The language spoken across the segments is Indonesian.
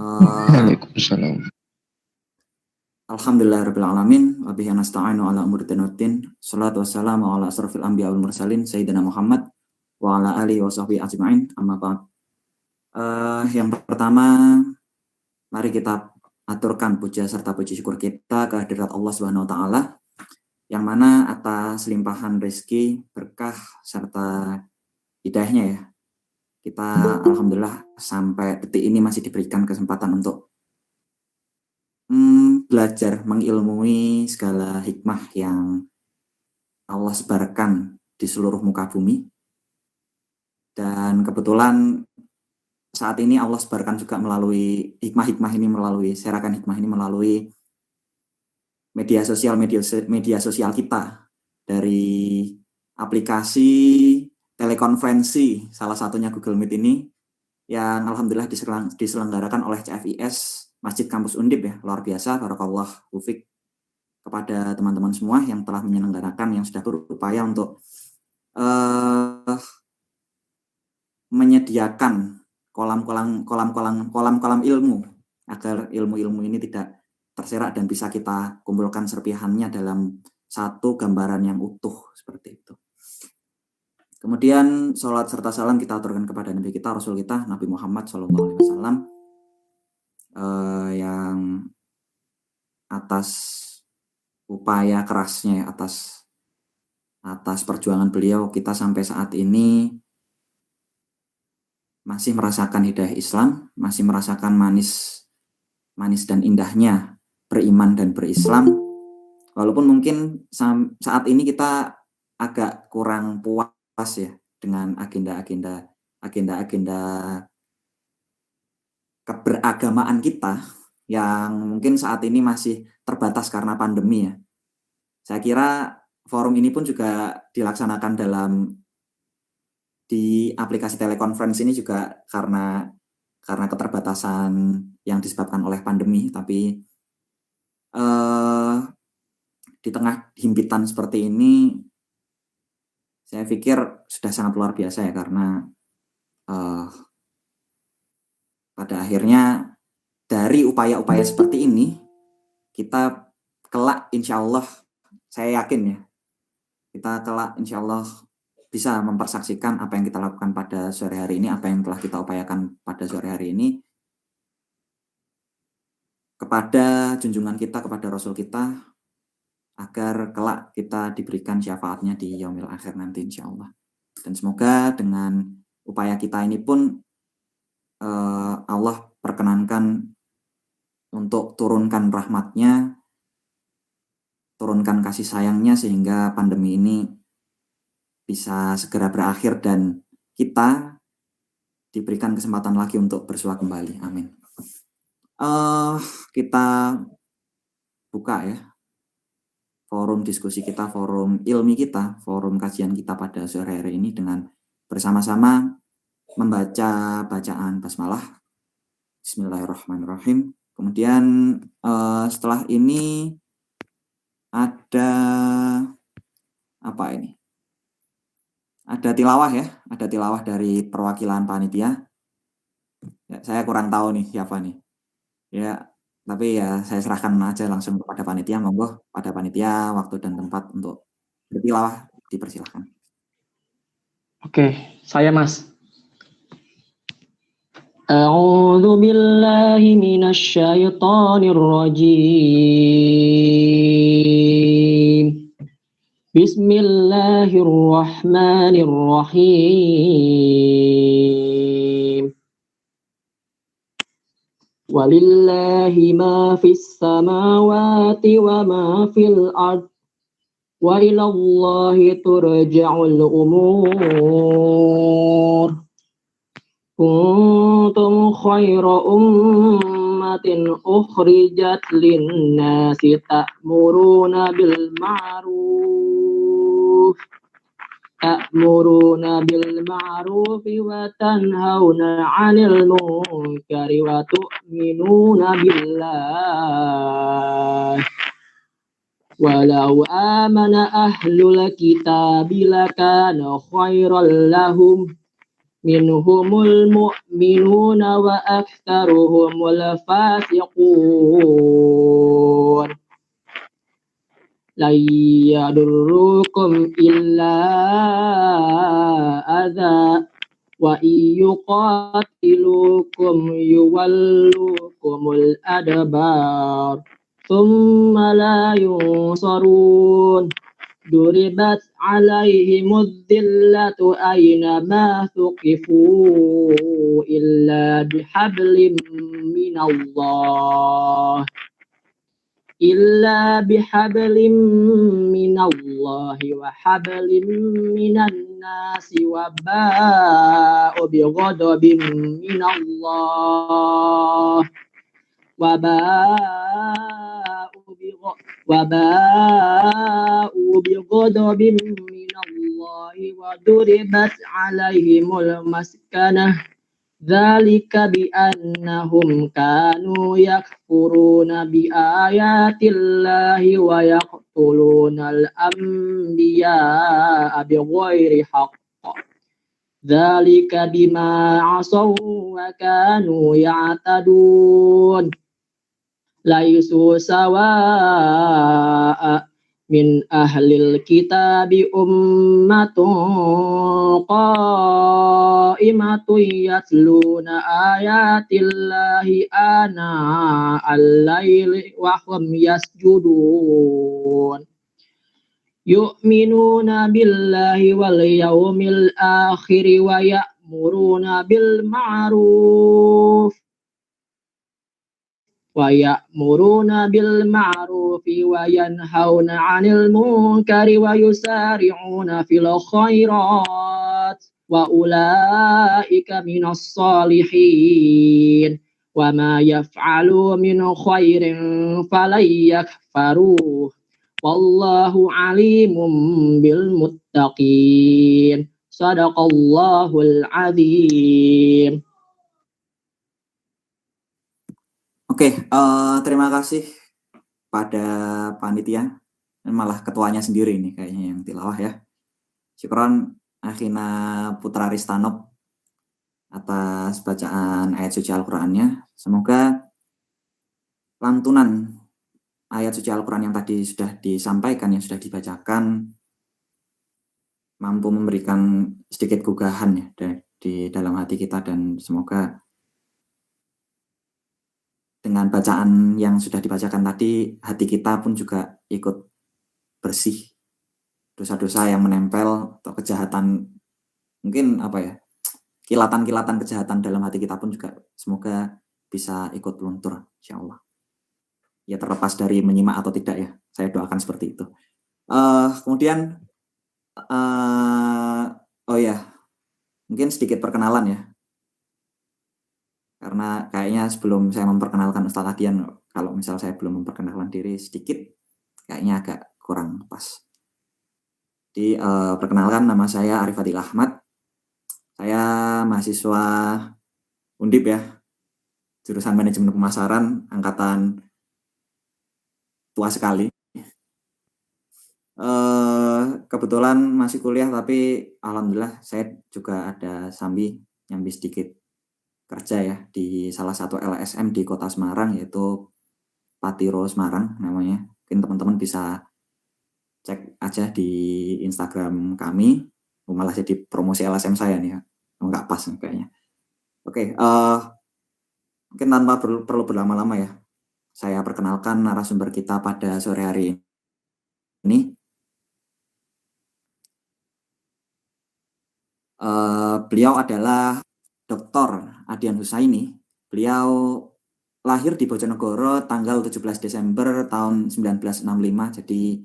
Waalaikumsalam. Alhamdulillahirabbil alamin wa bihi nasta'inu ala umuri dunyadin. Shalatu wassalamu ala asrofil anbiya wal mursalin sayyidina Muhammad wa ala alihi wa sahbihi ajma'in. Amma ba'd. Yang pertama, mari kita aturkan puja serta puji syukur kita kehadirat Allah Subhanahu wa taala yang mana atas limpahan rezeki, berkah serta hidayahnya ya. Kita alhamdulillah sampai detik ini masih diberikan kesempatan untuk belajar mengilmui segala hikmah yang Allah sebarkan di seluruh muka bumi. Dan kebetulan saat ini Allah sebarkan juga melalui hikmah-hikmah ini, melalui serakan hikmah ini melalui media sosial kita, dari aplikasi telekonferensi salah satunya Google Meet ini yang alhamdulillah diselenggarakan oleh CFIS Masjid Kampus Undip ya. Luar biasa, barakallah ufik kepada teman-teman semua yang telah menyelenggarakan, yang sudah berupaya untuk menyediakan kolam-kolam ilmu agar ilmu-ilmu ini tidak terserak dan bisa kita kumpulkan serpihannya dalam satu gambaran yang utuh seperti itu. Kemudian sholat serta salam kita aturkan kepada Nabi kita, Rasul kita, Nabi Muhammad SAW, yang atas upaya kerasnya, atas perjuangan beliau, kita sampai saat ini masih merasakan hidayah Islam, masih merasakan manis dan indahnya beriman dan berislam. Walaupun mungkin saat ini kita agak kurang puas ya dengan agenda keberagamaan kita yang mungkin saat ini masih terbatas karena pandemi ya. Saya kira forum ini pun juga dilaksanakan di aplikasi telekonferensi ini juga karena keterbatasan yang disebabkan oleh pandemi, tapi di tengah himpitan seperti ini saya pikir sudah sangat luar biasa ya, karena pada akhirnya dari upaya-upaya seperti ini kita kelak insya Allah, saya yakin ya, kita kelak insya Allah bisa mempersaksikan apa yang kita lakukan pada sore hari ini, apa yang telah kita upayakan pada sore hari ini kepada junjungan kita, kepada Rasul kita, agar kelak kita diberikan syafaatnya di yaumil akhir nanti insya Allah. Dan semoga dengan upaya kita ini pun Allah perkenankan untuk turunkan rahmatnya, turunkan kasih sayangnya, sehingga pandemi ini bisa segera berakhir dan kita diberikan kesempatan lagi untuk bersua kembali. Amin. Kita buka ya forum diskusi kita, forum ilmi kita, forum kajian kita pada sore hari ini dengan bersama-sama membaca bacaan basmalah. Bismillahirrahmanirrahim. Kemudian setelah ini ada apa ini? Ada tilawah ya, ada tilawah dari perwakilan panitia. Ya, saya kurang tahu nih siapa nih. Ya, tapi ya saya serahkan aja langsung kepada panitia. Monggo pada panitia waktu dan tempat untuk bertilawah dipersilahkan. Oke, saya Mas. A'udzu billahi minasy syaithanir rajim. Bismillahirrahmanirrahim. Walillahi ma fis samawati wa ma fil ard wa ilallahi turja'ul umur. Kuntum khaira ummatin ukhrijat lin-nasi ta'muruna bil ma'ruf wa tanhauna 'anil munkari wa tu'minuna billah. Walau amana ahlul kitabi lakana khairan lahum minhumul mu'minuna wa aktsaruhumul fasiqun. La yadurrukum illa adza wa yuqatilukum yuwallukumul adbar thumma la yunsarun. Duribat alaihimud dhillatu aynama thuqifu illa bihablim minallah wa hablim minan nasi wa ba'u bighadabin minallah wa ba'u bighadabin minallahi wa duribat alaihimul maskanah. Dzalika bi annahum kanu yakfuruna bi ayatillahi wa yaqtulunal anbiya'a bighairi haqq. Dzalika bima 'asaw wa kanu ya'tadun. Laisu sawa'a min ahlil kitabi ummatun qa'imatun yatluna ayatillahi ana al-laili wa hum yasjudun. Yu'minuna billahi wal yawmil akhir wa ya'muruna bil ma'ruf wa yanhauna 'anil munkari wa yusari'una fil khairat wa ulaika minas solihin wa ma yaf'alu min khairin falan yakfaruh wallahu alimun bil muttaqin. Shadaqallahul azim. Oke, terima kasih pada panitia, malah ketuanya sendiri ini kayaknya yang tilawah ya. Syukron Akhina Putra Ristanop atas bacaan ayat suci Al-Qur'annya. Semoga lantunan ayat suci Al-Qur'an yang tadi sudah disampaikan, yang sudah dibacakan, mampu memberikan sedikit gugahan ya di dalam hati kita, dan semoga dengan bacaan yang sudah dibacakan tadi, hati kita pun juga ikut bersih. Dosa-dosa yang menempel atau kejahatan, mungkin kilatan-kilatan kejahatan dalam hati kita pun juga semoga bisa ikut luntur, insyaallah. Ya terlepas dari menyimak atau tidak ya, saya doakan seperti itu. Kemudian, mungkin sedikit perkenalan ya. Karena kayaknya sebelum saya memperkenalkan Ustadz Adian, kalau misal saya belum memperkenalkan diri sedikit, kayaknya agak kurang pas. Jadi perkenalkan, nama saya Arif Adil Ahmad. Saya mahasiswa Undip ya, jurusan Manajemen Pemasaran, angkatan tua sekali. Kebetulan masih kuliah, tapi alhamdulillah saya juga ada nyambi sedikit kerja ya di salah satu LSM di Kota Semarang, yaitu Patiro Semarang namanya. Mungkin teman-teman bisa cek aja di Instagram kami. Malah jadi promosi LSM saya nih ya. Nggak pas kayaknya. Oke, mungkin tanpa perlu berlama-lama ya, saya perkenalkan narasumber kita pada sore hari ini. Beliau adalah Dr. Adian Husaini. Beliau lahir di Bojonegoro tanggal 17 Desember tahun 1965. Jadi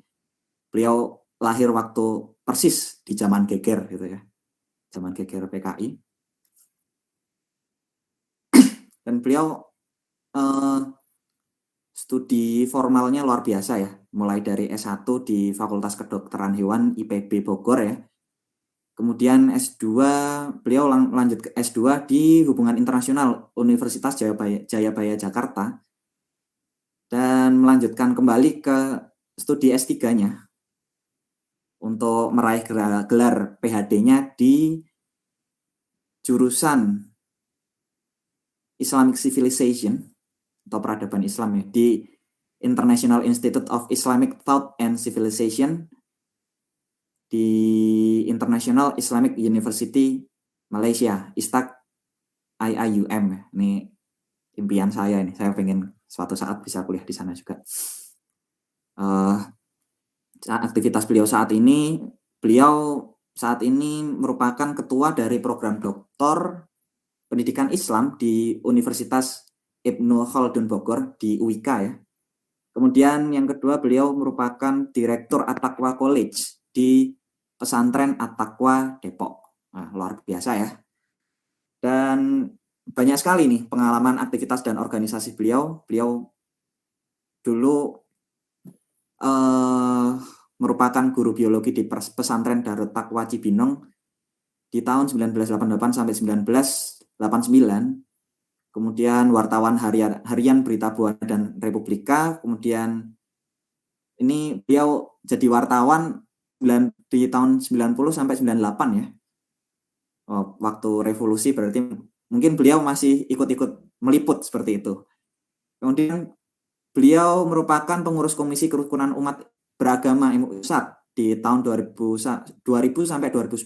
beliau lahir waktu persis di zaman geger gitu ya. Zaman geger PKI. Dan beliau studi formalnya luar biasa ya. Mulai dari S1 di Fakultas Kedokteran Hewan IPB Bogor ya. Kemudian S2, beliau lanjut ke S2 di Hubungan Internasional Universitas Jayabaya Jakarta, dan melanjutkan kembali ke studi S3-nya untuk meraih gelar PhD-nya di jurusan Islamic Civilization atau peradaban Islam ya di International Institute of Islamic Thought and Civilization di International Islamic University Malaysia, ISTAC IIUM ya. Ini impian saya ini, saya pengen suatu saat bisa kuliah di sana juga. Aktivitas beliau saat ini merupakan ketua dari program doktor pendidikan Islam di Universitas Ibnu Khaldun Bogor di UIK ya. Kemudian yang kedua, beliau merupakan Direktur At-Taqwa College di Pesantren At-Taqwa Depok. Nah, luar biasa ya. Dan banyak sekali nih pengalaman aktivitas dan organisasi beliau. Beliau dulu merupakan guru biologi di Pesantren Darut Taqwa Cibinong di tahun 1988 sampai 1989. Kemudian wartawan harian Berita Buana dan Republika. Kemudian ini beliau jadi wartawan di tahun 90 sampai 98 ya. Waktu revolusi berarti mungkin beliau masih ikut-ikut meliput seperti itu. Kemudian beliau merupakan pengurus Komisi Kerukunan Umat Beragama MUI Pusat di tahun 2000 sampai 2010.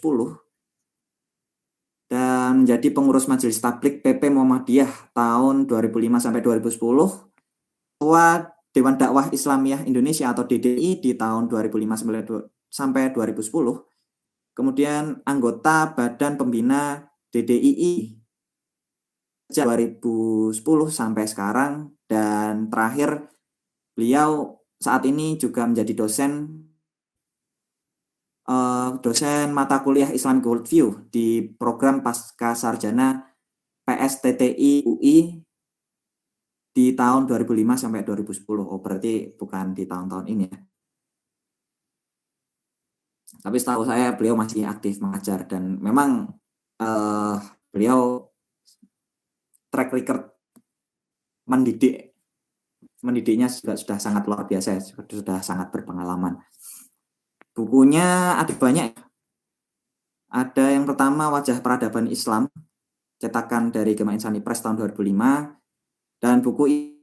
Dan menjadi pengurus Majelis Tablik PP Muhammadiyah tahun 2005 sampai 2010, Ketua Dewan Dakwah Islamiyah Indonesia atau DDI di tahun 2005 sampai 2010, kemudian anggota Badan Pembina DDII sejak 2010 sampai sekarang, dan terakhir beliau saat ini juga menjadi dosen mata kuliah Islamic Worldview di program Pasca Sarjana PSTTI UI di tahun 2005 sampai 2010. Oh, berarti bukan di tahun-tahun ini ya. Tapi setahu saya beliau masih aktif mengajar, dan memang beliau track record mendidiknya sudah sangat luar biasa, sudah sangat berpengalaman. Bukunya ada banyak. Ada yang pertama Wajah Peradaban Islam, cetakan dari Gema Insani Press tahun 2005, dan buku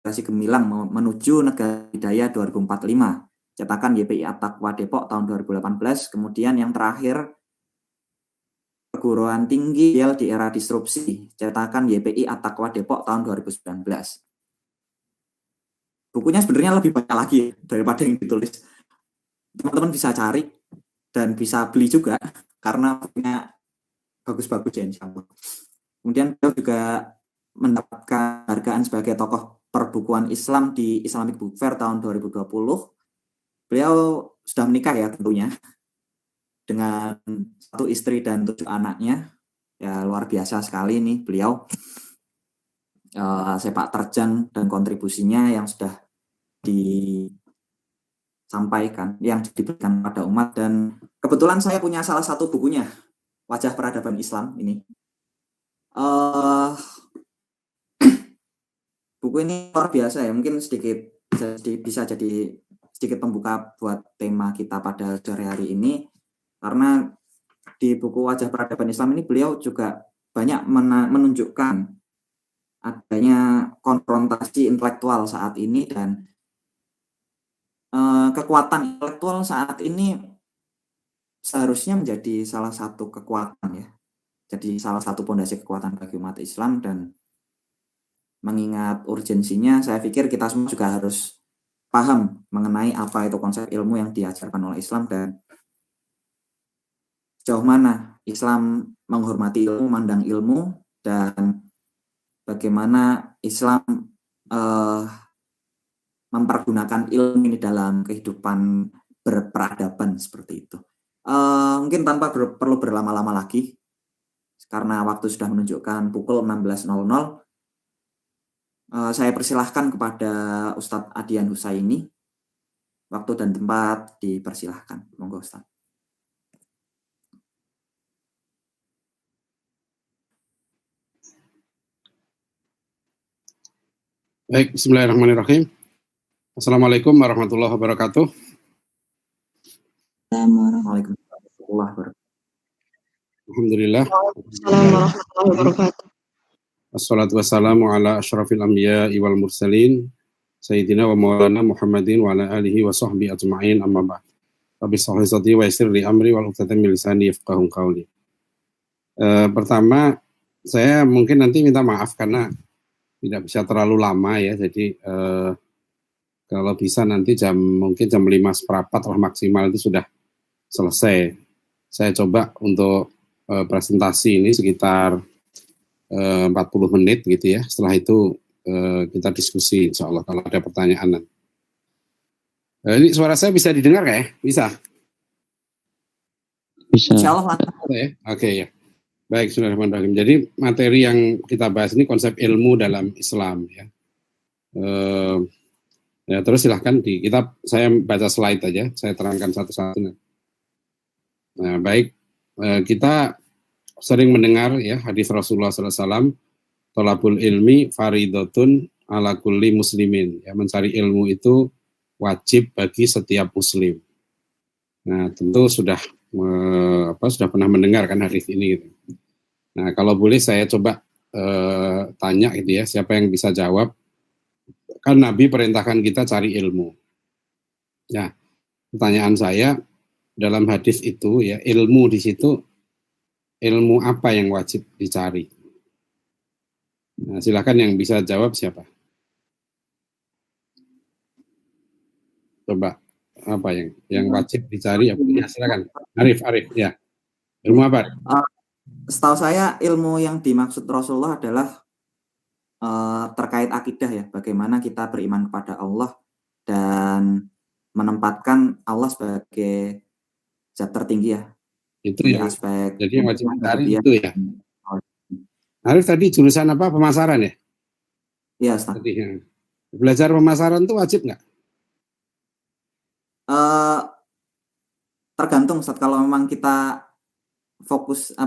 Gemilang menuju Negara Hidayah 2045, cetakan YPI At-Taqwa Depok tahun 2018. Kemudian yang terakhir Perguruan Tinggi di Era Disrupsi, cetakan YPI At-Taqwa Depok tahun 2019. Bukunya sebenarnya lebih banyak lagi daripada yang ditulis. Teman-teman bisa cari dan bisa beli juga karena punya bagus-bagus ya, insya Allah. Kemudian beliau juga mendapatkan penghargaan sebagai tokoh perbukuan Islam di Islamic Book Fair tahun 2020. Beliau sudah menikah ya tentunya, dengan 1 istri dan 7 anaknya. Ya, luar biasa sekali nih beliau, sepak terjang dan kontribusinya yang sudah disampaikan, yang diberikan pada umat. Dan kebetulan saya punya salah satu bukunya, Wajah Peradaban Islam ini. Buku ini luar biasa ya, mungkin bisa jadi sedikit pembuka buat tema kita pada sore hari ini, karena di buku Wajah Peradaban Islam ini beliau juga banyak menunjukkan adanya konfrontasi intelektual saat ini, dan kekuatan intelektual saat ini seharusnya menjadi salah satu kekuatan ya, jadi salah satu pondasi kekuatan bagi umat Islam. Dan mengingat urgensinya, saya pikir kita semua juga harus paham mengenai apa itu konsep ilmu yang diajarkan oleh Islam, dan sejauh mana Islam menghormati ilmu, memandang ilmu, dan bagaimana Islam mempergunakan ilmu ini dalam kehidupan berperadaban seperti itu. Mungkin tanpa perlu berlama-lama lagi, karena waktu sudah menunjukkan pukul 16.00, saya persilahkan kepada Ustadz Adian Husaini. Waktu dan tempat dipersilahkan. Monggo Ustadz. Baik, bismillahirrahmanirrahim. Assalamualaikum warahmatullahi wabarakatuh. Waalaikumsalam warahmatullahi wabarakatuh. Alhamdulillah. Assalamualaikum warahmatullahi wabarakatuh. Assalatu wassalamu ala asyrafil anbiya'i wal mursalin Sayyidina wa maulana Muhammadin wa ala alihi wa sahbihi ajma'in, amma ba'd. Rabbi shrah li sadri wa yassir li amri wal 'uqdatam min lisani yafqahu qawli. Pertama, saya mungkin nanti minta maaf karena tidak bisa terlalu lama ya. Jadi kalau bisa nanti mungkin jam 5:15 lah maksimal itu sudah selesai. Saya coba untuk presentasi ini sekitar 40 menit gitu ya. Setelah itu kita diskusi insya Allah kalau ada pertanyaan. Ini suara saya bisa didengar nggak ya? Bisa? Bisa. Insya Allah. Oke ya. Baik, bismillahirrahmanirrahim. Jadi materi yang kita bahas ini konsep ilmu dalam Islam ya. Ya terus silahkan saya baca slide aja, saya terangkan satu-satu. Nah baik, kita sering mendengar ya hadis Rasulullah SAW, thalabul ilmi faridotun ala kulli muslimin. Ya, mencari ilmu itu wajib bagi setiap muslim. Nah tentu sudah pernah mendengar kan hadis ini gitu. Nah kalau boleh saya coba tanya gitu ya, siapa yang bisa jawab? Kan Nabi perintahkan kita cari ilmu. Ya, pertanyaan saya dalam hadis itu ya, ilmu di situ ilmu apa yang wajib dicari? Nah, silakan yang bisa jawab siapa? Coba apa yang wajib dicari? Ya, silakan. Arif ya. Ilmu apa? Setahu saya ilmu yang dimaksud Rasulullah adalah terkait akidah ya, bagaimana kita beriman kepada Allah dan menempatkan Allah sebagai zat tertinggi ya. Itu di yang aspek. Jadi yang wajib dicari itu ya. Arif tadi jurusan apa? Pemasaran ya? Iya, Ustaz. Tadi, ya. Belajar pemasaran itu wajib nggak? Tergantung Ustaz, kalau memang kita fokus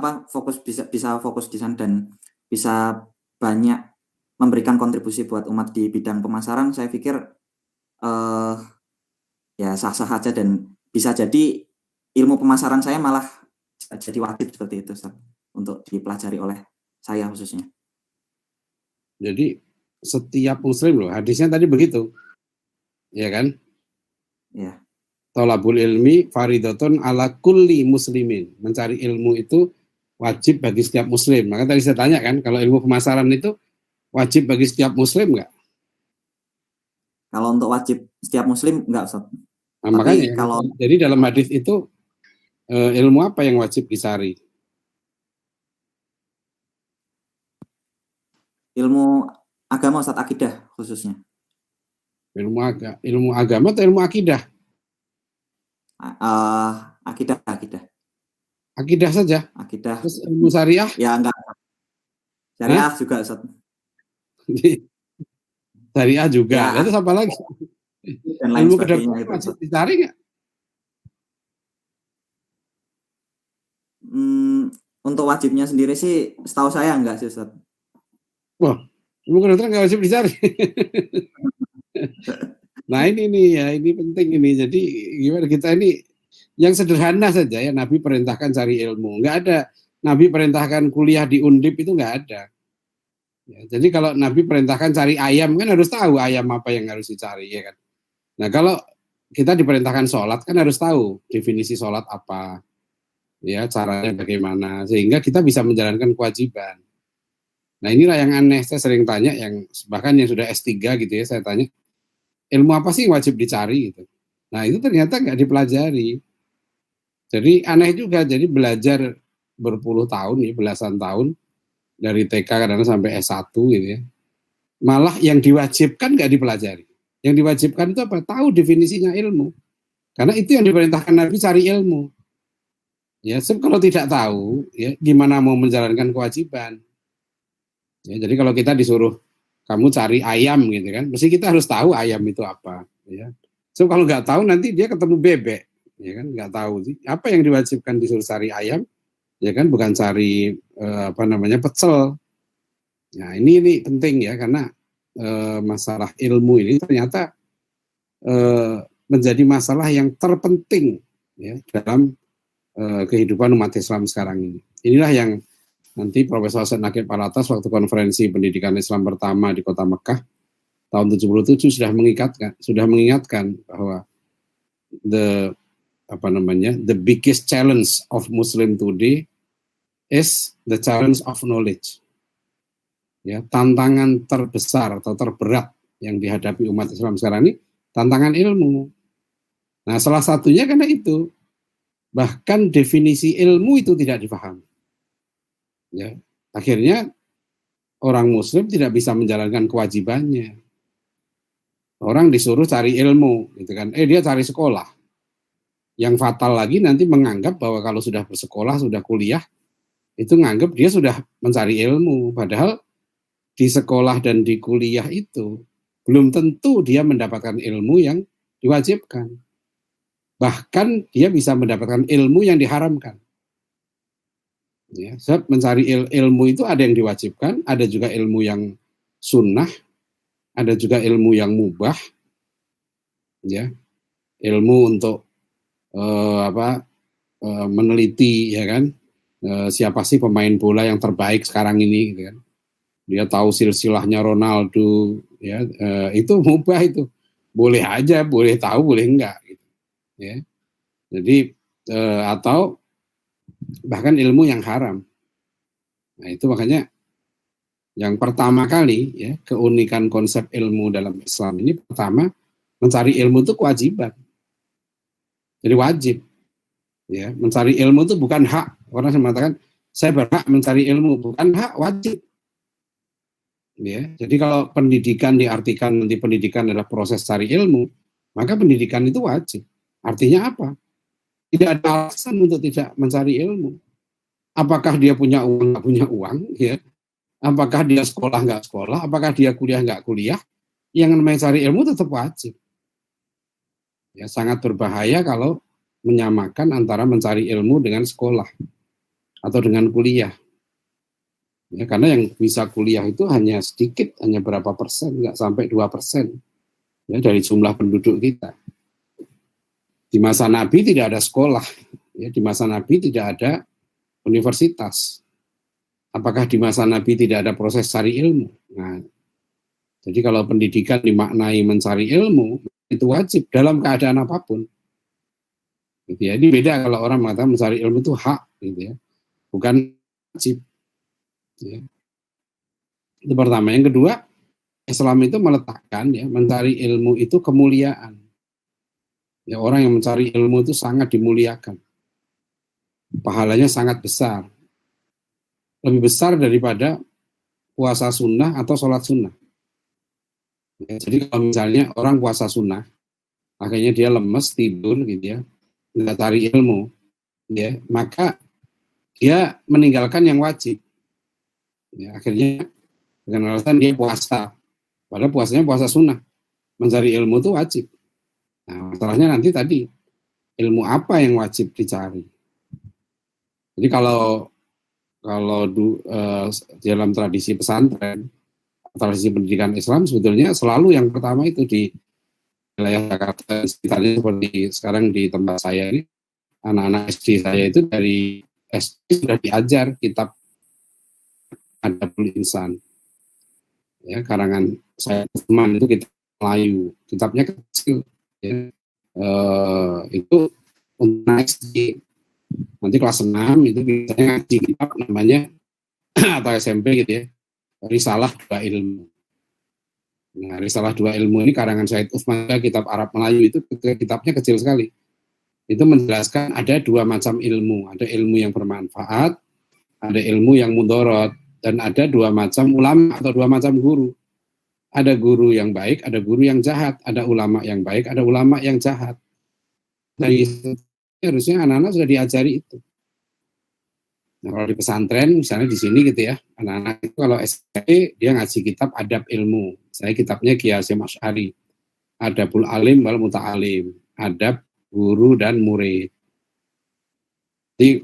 bisa fokus di sana dan bisa banyak memberikan kontribusi buat umat di bidang pemasaran, saya pikir ya sah-sah aja dan bisa jadi ilmu pemasaran saya malah jadi wajib seperti itu Ustaz, untuk dipelajari oleh saya khususnya. Jadi setiap muslim loh, hadisnya tadi begitu. Ya kan? Ya. Thalabul ilmi faridatun ala kulli muslimin. Mencari ilmu itu wajib bagi setiap muslim. Maka tadi saya tanya kan, kalau ilmu pemasaran itu wajib bagi setiap muslim nggak? Kalau untuk wajib setiap muslim nggak, Ustaz. Nah, makanya jadi dalam hadis itu ilmu apa yang wajib dicari? Ilmu agama, Ustaz, akidah khususnya. Ilmu agama atau ilmu akidah? Akidah. Akidah saja. Akidah. Terus ilmu syariah? Ya enggak. Syariah juga, Ustaz. Syariah juga. Ya. Terus apa lagi? Dan lain ilmu sebagainya kedokteran wajib dicari nggak? Untuk wajibnya sendiri sih, setahu saya enggak sih, Ustaz. Wah, ilmu kedokteran nggak wajib dicari. Nah ini nih ya, ini penting ini. Jadi gimana kita ini yang sederhana saja ya, Nabi perintahkan cari ilmu. Nggak ada Nabi perintahkan kuliah di Undip, itu nggak ada. Ya, jadi kalau Nabi perintahkan cari ayam, kan harus tahu ayam apa yang harus dicari ya kan. Nah kalau kita diperintahkan sholat, kan harus tahu definisi sholat apa, ya caranya bagaimana, sehingga kita bisa menjalankan kewajiban. Nah inilah yang aneh, saya sering tanya, bahkan yang sudah S3 gitu ya, saya tanya, ilmu apa sih yang wajib dicari gitu. Nah itu ternyata nggak dipelajari. Jadi aneh juga, jadi belajar berpuluh tahun ya, belasan tahun dari TK kadang sampai S1 gitu ya. Malah yang diwajibkan nggak dipelajari. Yang diwajibkan itu apa? Tahu definisinya ilmu. Karena itu yang diperintahkan Nabi, cari ilmu. Ya, sebab kalau tidak tahu, ya gimana mau menjalankan kewajiban? Ya, jadi kalau kita disuruh kamu cari ayam gitu kan, mesti kita harus tahu ayam itu apa. Ya. So kalau nggak tahu nanti dia ketemu bebek, ya kan nggak tahu sih apa yang diwajibkan disuruh cari ayam, ya kan bukan cari pecel. Nah ini penting ya karena masalah ilmu ini ternyata menjadi masalah yang terpenting ya dalam kehidupan umat Islam sekarang ini. Inilah yang nanti Profesor Said Naqib Alatas waktu konferensi pendidikan Islam pertama di Kota Mekah tahun 77 sudah mengingatkan bahwa the biggest challenge of Muslim today is the challenge of knowledge. Ya, tantangan terbesar atau terberat yang dihadapi umat Islam sekarang ini tantangan ilmu. Nah, salah satunya karena itu bahkan definisi ilmu itu tidak dipahami. Ya, akhirnya orang Muslim tidak bisa menjalankan kewajibannya. Orang disuruh cari ilmu, gitu kan? Dia cari sekolah. Yang fatal lagi nanti menganggap bahwa kalau sudah bersekolah, sudah kuliah, itu nganggap dia sudah mencari ilmu. Padahal di sekolah dan di kuliah itu belum tentu dia mendapatkan ilmu yang diwajibkan. Bahkan dia bisa mendapatkan ilmu yang diharamkan. Ya, sebab mencari ilmu itu ada yang diwajibkan, ada juga ilmu yang sunnah, ada juga ilmu yang mubah, ya, ilmu untuk meneliti, ya kan, siapa sih pemain bola yang terbaik sekarang ini, gitu kan. Dia tahu silsilahnya Ronaldo, ya, itu mubah itu, boleh aja, boleh tahu, boleh enggak, gitu, ya. Jadi atau bahkan ilmu yang haram. Nah itu makanya yang pertama kali ya keunikan konsep ilmu dalam Islam ini pertama mencari ilmu itu kewajiban. Jadi wajib. Ya, mencari ilmu itu bukan hak. Orang mengatakan saya berhak mencari ilmu, bukan hak, wajib. Ya, jadi kalau pendidikan diartikan nanti pendidikan adalah proses cari ilmu, maka pendidikan itu wajib. Artinya apa? Tidak ada alasan untuk tidak mencari ilmu. Apakah dia punya uang, nggak punya uang, ya? Apakah dia sekolah, nggak sekolah, apakah dia kuliah, nggak kuliah, yang namanya cari ilmu tetap wajib. Ya, sangat berbahaya kalau menyamakan antara mencari ilmu dengan sekolah atau dengan kuliah. Ya, karena yang bisa kuliah itu hanya sedikit, hanya berapa persen, nggak sampai 2% ya, dari jumlah penduduk kita. Di masa Nabi tidak ada sekolah, ya, di masa Nabi tidak ada universitas. Apakah di masa Nabi tidak ada proses cari ilmu? Nah, jadi kalau pendidikan dimaknai mencari ilmu, itu wajib dalam keadaan apapun. Gitu ya. Ini beda kalau orang mengatakan mencari ilmu itu hak, gitu ya, bukan wajib. Ya. Itu pertama. Yang kedua, Islam itu meletakkan ya mencari ilmu itu kemuliaan. Ya, orang yang mencari ilmu itu sangat dimuliakan. Pahalanya sangat besar. Lebih besar daripada puasa sunnah atau sholat sunnah. Ya, jadi kalau misalnya orang puasa sunnah, akhirnya dia lemes, tidur gitu ya, nggak cari ilmu, ya, maka dia meninggalkan yang wajib. Ya, akhirnya dengan alasan dia puasa, padahal puasanya puasa sunnah. Mencari ilmu itu wajib. Nah, masalahnya nanti tadi, ilmu apa yang wajib dicari? Jadi kalau dalam tradisi pesantren, tradisi pendidikan Islam sebetulnya selalu yang pertama itu di wilayah Jakarta sekitarnya seperti sekarang di tempat saya ini, anak-anak SD saya itu dari SD sudah diajar kitab Adabul Insan. Ya, karangan saya teman itu kitab Melayu, kitabnya kecil. Ya. Itu untuk SD. Nanti kelas 6 itu biasanya ngaji kitab namanya atau SMP gitu ya, Risalah Dua Ilmu. Nah, Risalah Dua Ilmu ini karangan Said Uthman, kitab Arab Melayu itu kitabnya kecil sekali. Itu menjelaskan ada dua macam ilmu, ada ilmu yang bermanfaat, ada ilmu yang mudorot, dan ada dua macam ulama atau dua macam guru. Ada guru yang baik, ada guru yang jahat, ada ulama yang baik, ada ulama yang jahat. Dari harusnya anak-anak sudah diajari itu. Nah, kalau di pesantren, misalnya di sini gitu ya, anak-anak itu kalau SMP dia ngaji kitab adab ilmu. Saya kitabnya Ki Hasyim Asy'ari, Adabul Alim wal Muta'alim, adab guru dan murid. Jadi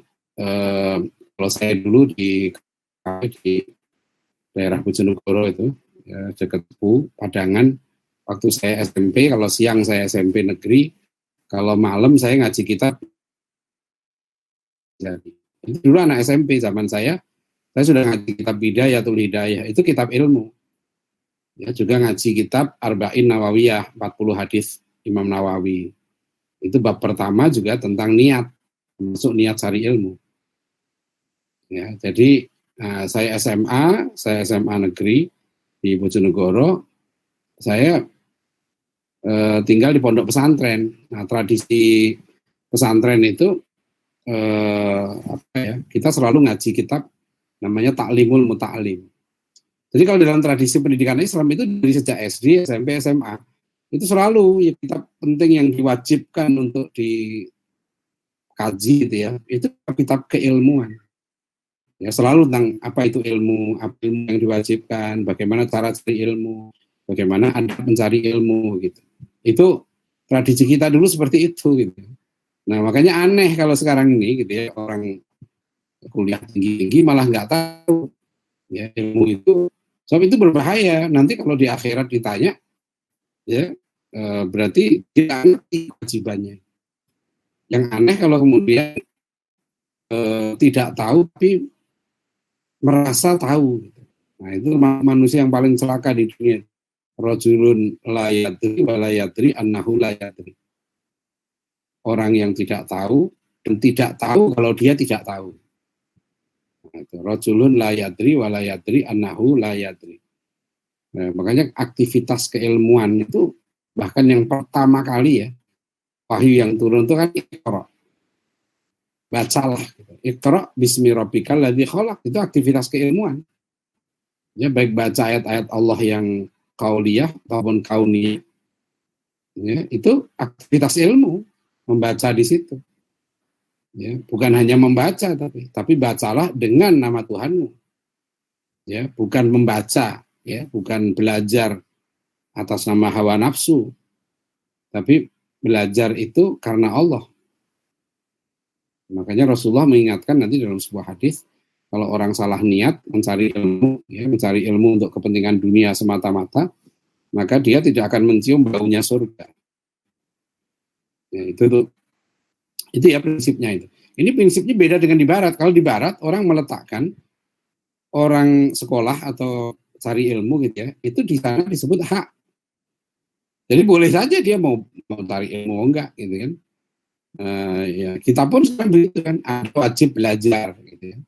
kalau saya dulu di daerah Bojonegoro itu, ya, dekat Padangan, waktu saya SMP, kalau siang saya SMP negeri, kalau malam saya ngaji kitab. Jadi itu dulu anak SMP zaman saya sudah ngaji kitab Bidayatul Hidayah, itu kitab ilmu. Ya, juga ngaji kitab Arba'in Nawawiyah, 40 hadis Imam Nawawi. Itu bab pertama juga tentang niat, masuk niat cari ilmu. Ya, jadi saya SMA negeri di Bojonegoro, saya tinggal di pondok pesantren. Nah, tradisi pesantren itu kita selalu ngaji kitab namanya Ta'limul Muta'alim. Jadi kalau dalam tradisi pendidikan Islam itu dari sejak SD, SMP, SMA itu selalu ya, kitab penting yang diwajibkan untuk dikaji gitu ya, itu kitab keilmuan. Ya, selalu tentang apa itu ilmu, apa ilmu yang diwajibkan, bagaimana cara cari ilmu, bagaimana Anda mencari ilmu gitu. Itu tradisi kita dulu seperti itu gitu. Nah, makanya aneh kalau sekarang ini gitu ya, orang kuliah tinggi-tinggi malah nggak tahu ya ilmu itu. Sebab itu berbahaya. Nanti kalau di akhirat ditanya, ya berarti dia ngerti kewajibannya. Yang aneh kalau kemudian tidak tahu tapi merasa tahu. Nah, itu manusia yang paling celaka di dunia. Rajulun la yadri wa la yadri annahu la yadri. Orang yang tidak tahu dan tidak tahu kalau dia tidak tahu. Nah, itu rajulun la yadri wa la yadri annahu la yadri. Nah, makanya aktivitas keilmuan itu bahkan yang pertama kali ya, wahyu yang turun itu kan Iqra. Bacalah. Iqra bismi rabbikal ladzi khalaq, itu aktivitas keilmuan. Ya, baik baca ayat-ayat Allah yang qauliyah ataupun kauniyah. Ya, itu aktivitas ilmu. Membaca di situ, ya, bukan hanya membaca tapi bacalah dengan nama Tuhanmu, ya, bukan membaca, ya, bukan belajar atas nama hawa nafsu, tapi belajar itu karena Allah. Makanya Rasulullah mengingatkan nanti dalam sebuah hadis, kalau orang salah niat mencari ilmu, ya, mencari ilmu untuk kepentingan dunia semata-mata, maka dia tidak akan mencium baunya surga. Ya, itu ya prinsipnya itu. Ini prinsipnya beda dengan di Barat. Kalau di Barat orang meletakkan orang sekolah atau cari ilmu gitu ya, itu di sana disebut hak. Jadi boleh saja dia mau cari ilmu enggak gitu kan. Ya, kita pun sekarang begitu kan, ada wajib belajar gitu ya.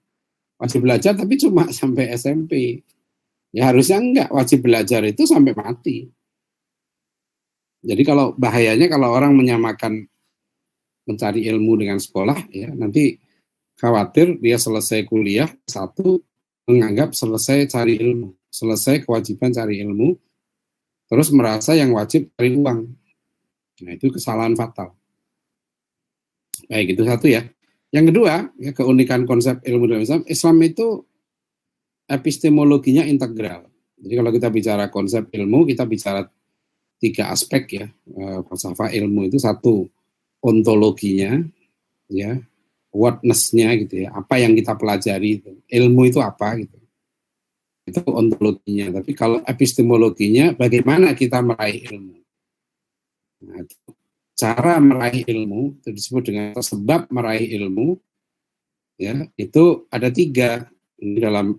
Wajib belajar tapi cuma sampai SMP. Ya harusnya enggak, wajib belajar itu sampai mati. Jadi kalau bahayanya kalau orang menyamakan mencari ilmu dengan sekolah, ya nanti khawatir dia selesai kuliah, satu menganggap selesai cari ilmu, selesai kewajiban cari ilmu, terus merasa yang wajib cari uang. Nah, itu kesalahan fatal. Baik, itu satu ya. Yang kedua, ya, keunikan konsep ilmu dalam Islam, Islam itu epistemologinya integral. Jadi kalau kita bicara konsep ilmu, kita bicara 3 aspek ya, falsafah ilmu itu. Satu, ontologinya, ya, whatness-nya gitu ya, apa yang kita pelajari itu, ilmu itu apa gitu, itu ontologinya. Tapi kalau epistemologinya, bagaimana kita meraih ilmu. Nah, cara meraih ilmu itu disebut dengan sebab meraih ilmu, ya, itu ada 3 ini dalam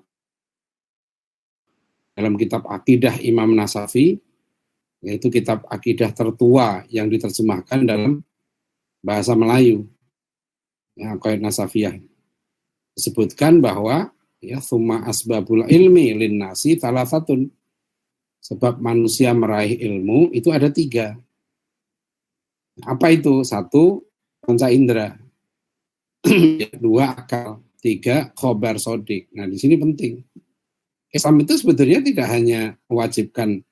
kitab Aqidah Imam Nasafi, yaitu kitab akidah tertua yang diterjemahkan dalam bahasa Melayu, ya, Aqaidah Nasafiyah. Disebutkan bahwa ya summa asbabul ilmi linnasi thalathatun, sebab manusia meraih ilmu itu ada 3. Apa itu? 1, panca indera. 2, akal. 3, khobar sodik. Nah, di sini penting. Islam itu sebetulnya tidak hanya mewajibkan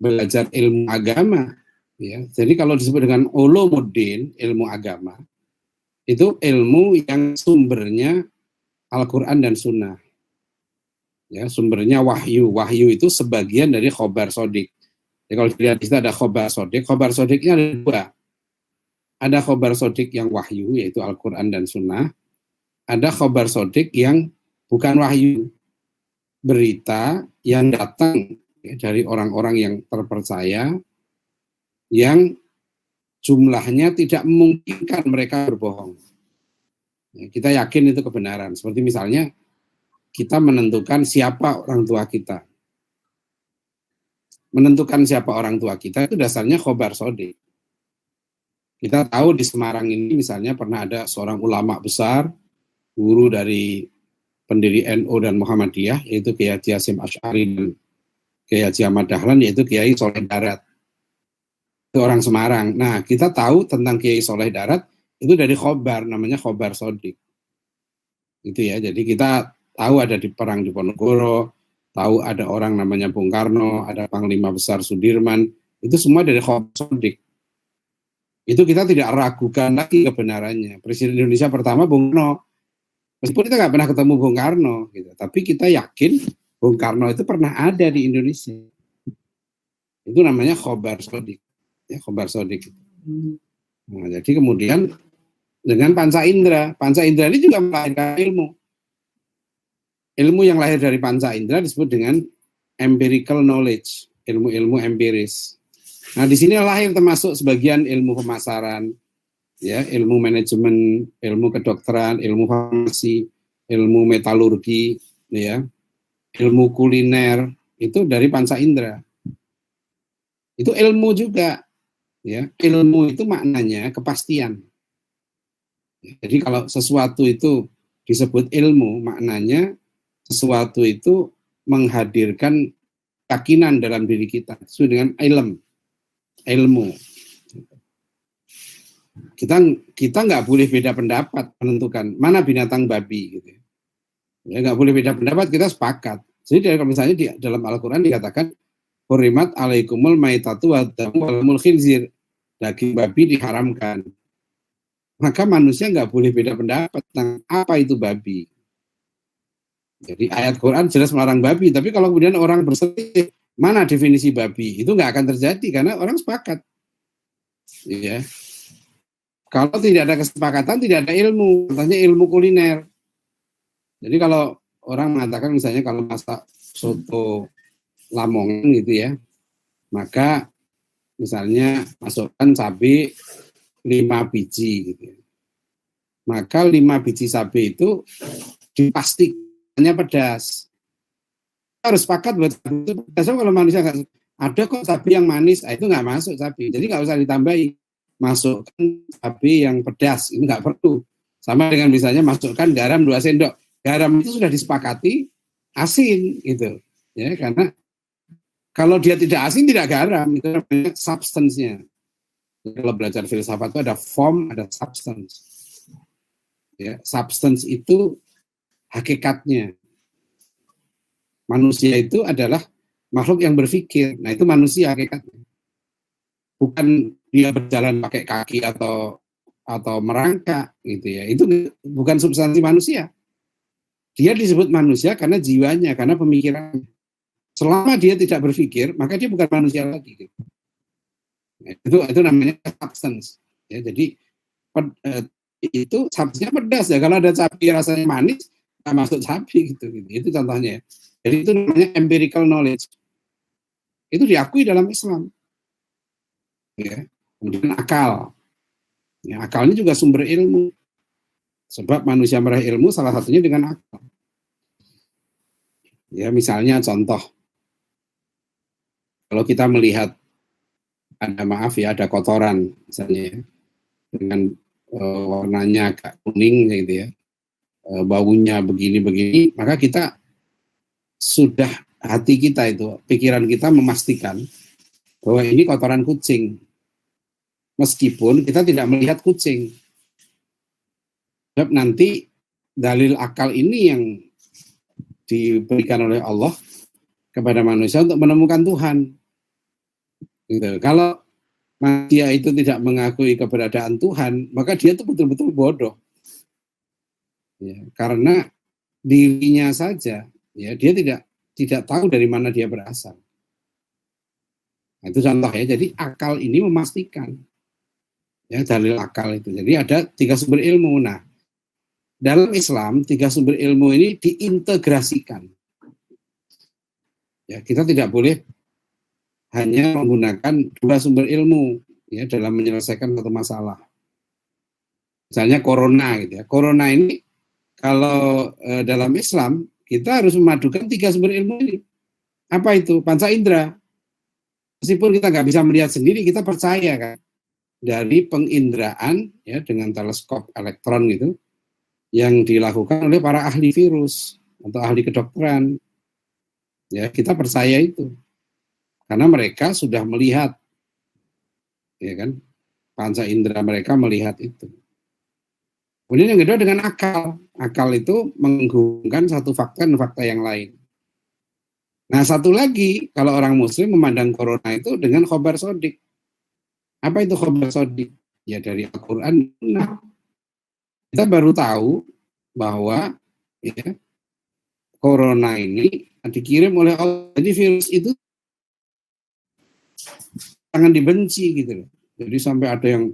belajar ilmu agama, ya. Jadi kalau disebut dengan ulumuddin, ilmu agama, itu ilmu yang sumbernya Al-Quran dan Sunnah. Ya, sumbernya wahyu. Wahyu itu sebagian dari khobar sodik. Ya, kalau dilihat di situ ada khobar sodik. Khobar sodiknya ada dua. Ada khobar sodik yang wahyu, yaitu Al-Quran dan Sunnah. Ada khobar sodik yang bukan wahyu. Berita yang datang ya, dari orang-orang yang terpercaya, yang jumlahnya tidak memungkinkan mereka berbohong. Ya, kita yakin itu kebenaran. Seperti misalnya, kita menentukan siapa orang tua kita. Menentukan siapa orang tua kita itu dasarnya khobar sodik. Kita tahu di Semarang ini misalnya pernah ada seorang ulama besar, guru dari pendiri NU dan Muhammadiyah, yaitu Kiai Haji Hasyim Asy'ari dan Kiai Haji Ahmad Dahlan, yaitu Kiai Soleh Darat. Itu orang Semarang. Nah, kita tahu tentang Kiai Soleh Darat itu dari khobar, namanya khobar sodik. Itu ya, jadi kita tahu ada di perang di Ponorogo, tahu ada orang namanya Bung Karno, ada Panglima Besar Sudirman, itu semua dari khobar sodik. Itu kita tidak ragukan lagi kebenarannya. Presiden Indonesia pertama Bung Karno, meskipun kita nggak pernah ketemu Bung Karno, gitu, tapi kita yakin Bung Karno itu pernah ada di Indonesia. Itu namanya khobar sodik, ya, khobar sodik. Nah, jadi kemudian dengan panca indera ini juga melahirkan ilmu. Ilmu yang lahir dari panca indera disebut dengan empirical knowledge, ilmu-ilmu empiris. Nah, di sini lahir termasuk sebagian ilmu pemasaran, ya, ilmu manajemen, ilmu kedokteran, ilmu farmasi, ilmu metalurgi, ya, ilmu kuliner, itu dari panca indera. Itu ilmu juga, ya. Ilmu itu maknanya kepastian. Jadi kalau sesuatu itu disebut ilmu, maknanya sesuatu itu menghadirkan keyakinan dalam diri kita sesuai dengan ilmu. Kita nggak boleh beda pendapat menentukan mana binatang babi gitu. Ya nggak boleh beda pendapat, kita sepakat. Jadi kalau misalnya di dalam Al-Quran dikatakan hurimat alaikumul maitatu wa damu wal lahmul khinzir, daging babi diharamkan. Maka manusia nggak boleh beda pendapat tentang apa itu babi. Jadi ayat Quran jelas melarang babi, tapi kalau kemudian orang berselisih mana definisi babi, itu nggak akan terjadi karena orang sepakat. Ya. Kalau tidak ada kesepakatan, tidak ada ilmu, contohnya ilmu kuliner. Jadi kalau orang mengatakan misalnya kalau masak soto Lamongan gitu ya, maka misalnya masukkan cabai 5 biji gitu ya. Maka 5 biji cabai itu dipastikan hanya pedas. Harus sepakat buat itu pedas. Kalau manusia nggak ada kok cabai yang manis, itu nggak masuk cabai. Jadi nggak usah ditambahi. Masukkan cabai yang pedas, ini nggak perlu. Sama dengan misalnya masukkan garam 2 sendok. Garam itu sudah disepakati asin gitu. Ya, karena kalau dia tidak asin tidak garam, itu namanya substance-nya. Kalau belajar filsafat itu ada form, ada substance. Ya, substance itu hakikatnya. Manusia itu adalah makhluk yang berpikir. Nah, itu manusia hakikatnya. Bukan dia berjalan pakai kaki atau merangkak gitu ya. Itu bukan substansi manusia. Dia disebut manusia karena jiwanya, karena pemikirannya. Selama dia tidak berpikir, maka dia bukan manusia lagi. Gitu. Nah, itu namanya substance. Ya, jadi itu substance-nya pedas ya. Kalau ada cabai rasanya manis, nggak masuk cabai gitu. Itu contohnya. Jadi itu namanya empirical knowledge. Itu diakui dalam Islam. Ya. Kemudian akal. Ya, akal ini juga sumber ilmu. Sebab manusia meraih ilmu salah satunya dengan akal. Ya, misalnya contoh. Kalau kita melihat ada kotoran misalnya ya, dengan warnanya agak kuning gitu ya. Baunya begini-begini, maka kita sudah hati kita itu, pikiran kita memastikan bahwa ini kotoran kucing. Meskipun kita tidak melihat kucing. Sebab nanti dalil akal ini yang diberikan oleh Allah kepada manusia untuk menemukan Tuhan. Gitu. Kalau manusia itu tidak mengakui keberadaan Tuhan, maka dia itu betul-betul bodoh. Ya, karena dirinya saja, ya dia tidak tahu dari mana dia berasal. Nah, itu contoh ya. Jadi akal ini memastikan, ya dalil akal itu. Jadi ada 3 sumber ilmu. Nah, dalam Islam 3 sumber ilmu ini diintegrasikan. Ya, kita tidak boleh hanya menggunakan 2 sumber ilmu ya dalam menyelesaikan satu masalah. Misalnya corona gitu ya. Corona ini kalau dalam Islam kita harus memadukan 3 sumber ilmu ini. Apa itu? Panca indera. Meskipun kita nggak bisa melihat sendiri, kita percaya kan dari penginderaan ya dengan teleskop elektron gitu yang dilakukan oleh para ahli virus atau ahli kedokteran. Ya, kita percaya itu. Karena mereka sudah melihat ya kan, panca indera mereka melihat itu. Kemudian yang kedua dengan akal. Akal itu menghubungkan satu fakta dan fakta yang lain. Nah, satu lagi, kalau orang muslim memandang corona itu dengan khobar sodik. Apa itu khobar sodik? Ya dari Al-Quran. Nah, kita baru tahu bahwa ya, corona ini dikirim oleh Allah. Jadi virus itu jangan dibenci gitu loh. Jadi sampai ada yang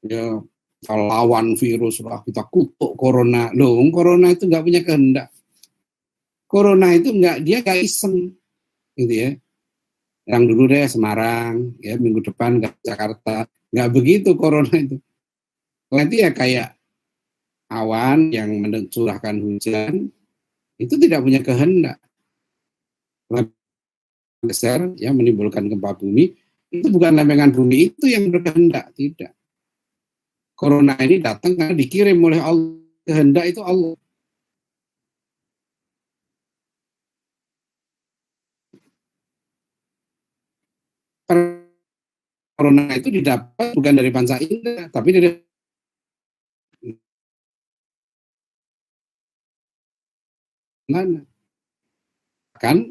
ya lawan virus lah, kita kutuk corona. Loh, corona itu nggak punya kehendak. Corona itu dia nggak iseng, gitu ya. Yang dulu deh Semarang, ya minggu depan ke Jakarta, nggak begitu corona itu. Nanti ya kayak awan yang mencurahkan hujan, itu tidak punya kehendak. Besar, ya menimbulkan gempa bumi, itu bukan lempengan bumi itu yang berkehendak, tidak. Corona ini datang karena dikirim oleh Allah, kehendak itu Allah. Corona itu didapat bukan dari panca indera, tapi dari mana? Kan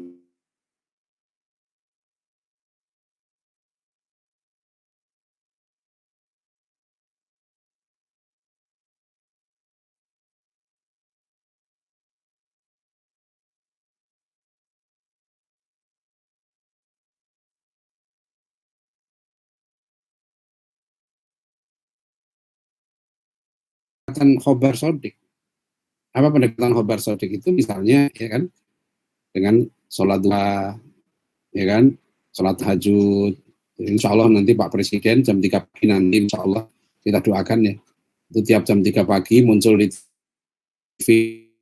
khobar sodik. Apa pendekatan khobar sodik itu? Misalnya ya kan dengan sholat duha, ya kan, sholat tahajud. Insya Allah nanti Pak Presiden jam 3 pagi nanti insya Allah kita doakan ya. Itu tiap jam 3 pagi muncul di TV,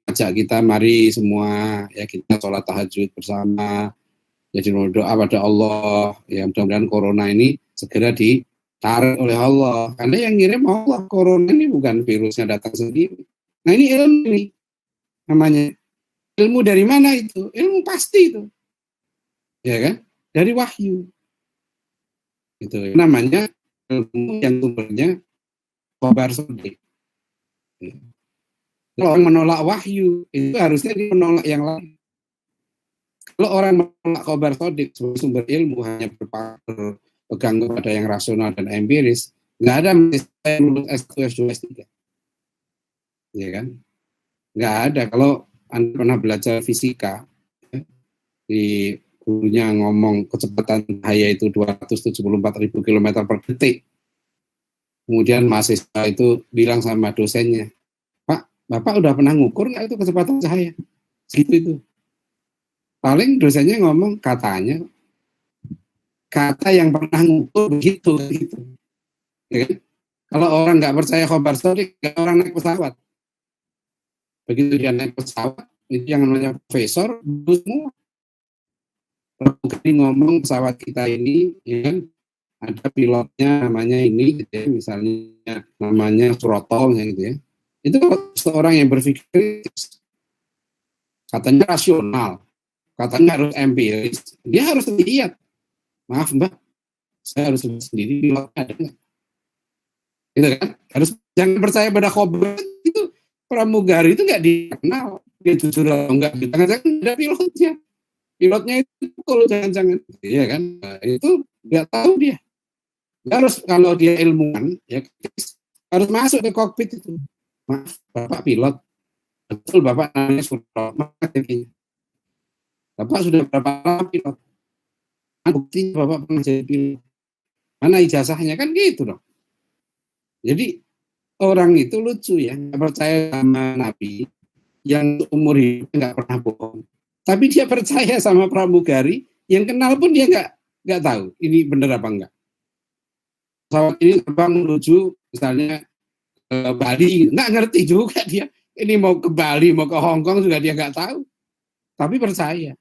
ajak kita mari semua ya kita sholat tahajud bersama. Jadi doa pada Allah ya mudah-mudahan corona ini segera ditarik oleh Allah. Karena yang ngirim Allah, corona ini bukan virusnya datang sendiri. Nah ini ilmu ini namanya. Ilmu dari mana itu? Ilmu pasti itu. Ya kan? Dari wahyu. Itu namanya ilmu yang sumbernya khobar sodik. Kalau orang menolak wahyu, itu harusnya dia menolak yang lain. Kalau orang menolak khobar sodik sebagai sumber ilmu hanya berpegang kepada yang rasional dan empiris, nggak ada yang lulus S1, S2, S3. Ya kan? Nggak ada. Kalau Anda pernah belajar fisika, ya, di gurunya ngomong kecepatan cahaya itu 274.000 km per detik. Kemudian mahasiswa itu bilang sama dosennya, Pak, Bapak udah pernah ngukur nggak itu kecepatan cahaya? Segitu itu. Paling dosennya ngomong katanya, kata yang pernah ngukur begitu. Gitu. Ya kan? Kalau orang nggak percaya khobar sodik, orang naik pesawat. Begitu dia naik pesawat, itu yang namanya profesor, semua. Kalau ngomong pesawat kita ini, ya kan, ada pilotnya namanya ini, gitu ya, misalnya namanya Suroto, gitu ya. Itu seorang yang berpikir, katanya rasional, katanya harus empiris, dia harus lihat. Maaf Mbak, saya harus lihat sendiri pilotnya ada nggak? Gitu kan? Harus jangan percaya pada khobar itu. Pramugari itu nggak dikenal, dia jujur atau enggak, jangan-jangan ada pilotnya. Pilotnya itu kalau jangan-jangan, ya kan, nah, itu nggak tahu dia. Harus kalau dia ilmuwan, ya harus masuk ke kokpit itu. Maaf, Bapak pilot, Betul Bapak namanya Surohmat. Bapak sudah berapa lama pilot? Buktinya Bapak pernah jadi pilot. Mana ijazahnya, kan gitu dong. Jadi orang itu lucu ya, nggak percaya sama Nabi yang umur hidup nggak pernah bohong. Tapi dia percaya sama pramugari yang kenal pun dia nggak tahu ini benar apa enggak. Pesawat ini terbang menuju misalnya ke Bali, nggak ngerti juga dia. Ini mau ke Bali, mau ke Hong Kong juga dia nggak tahu. Tapi percaya.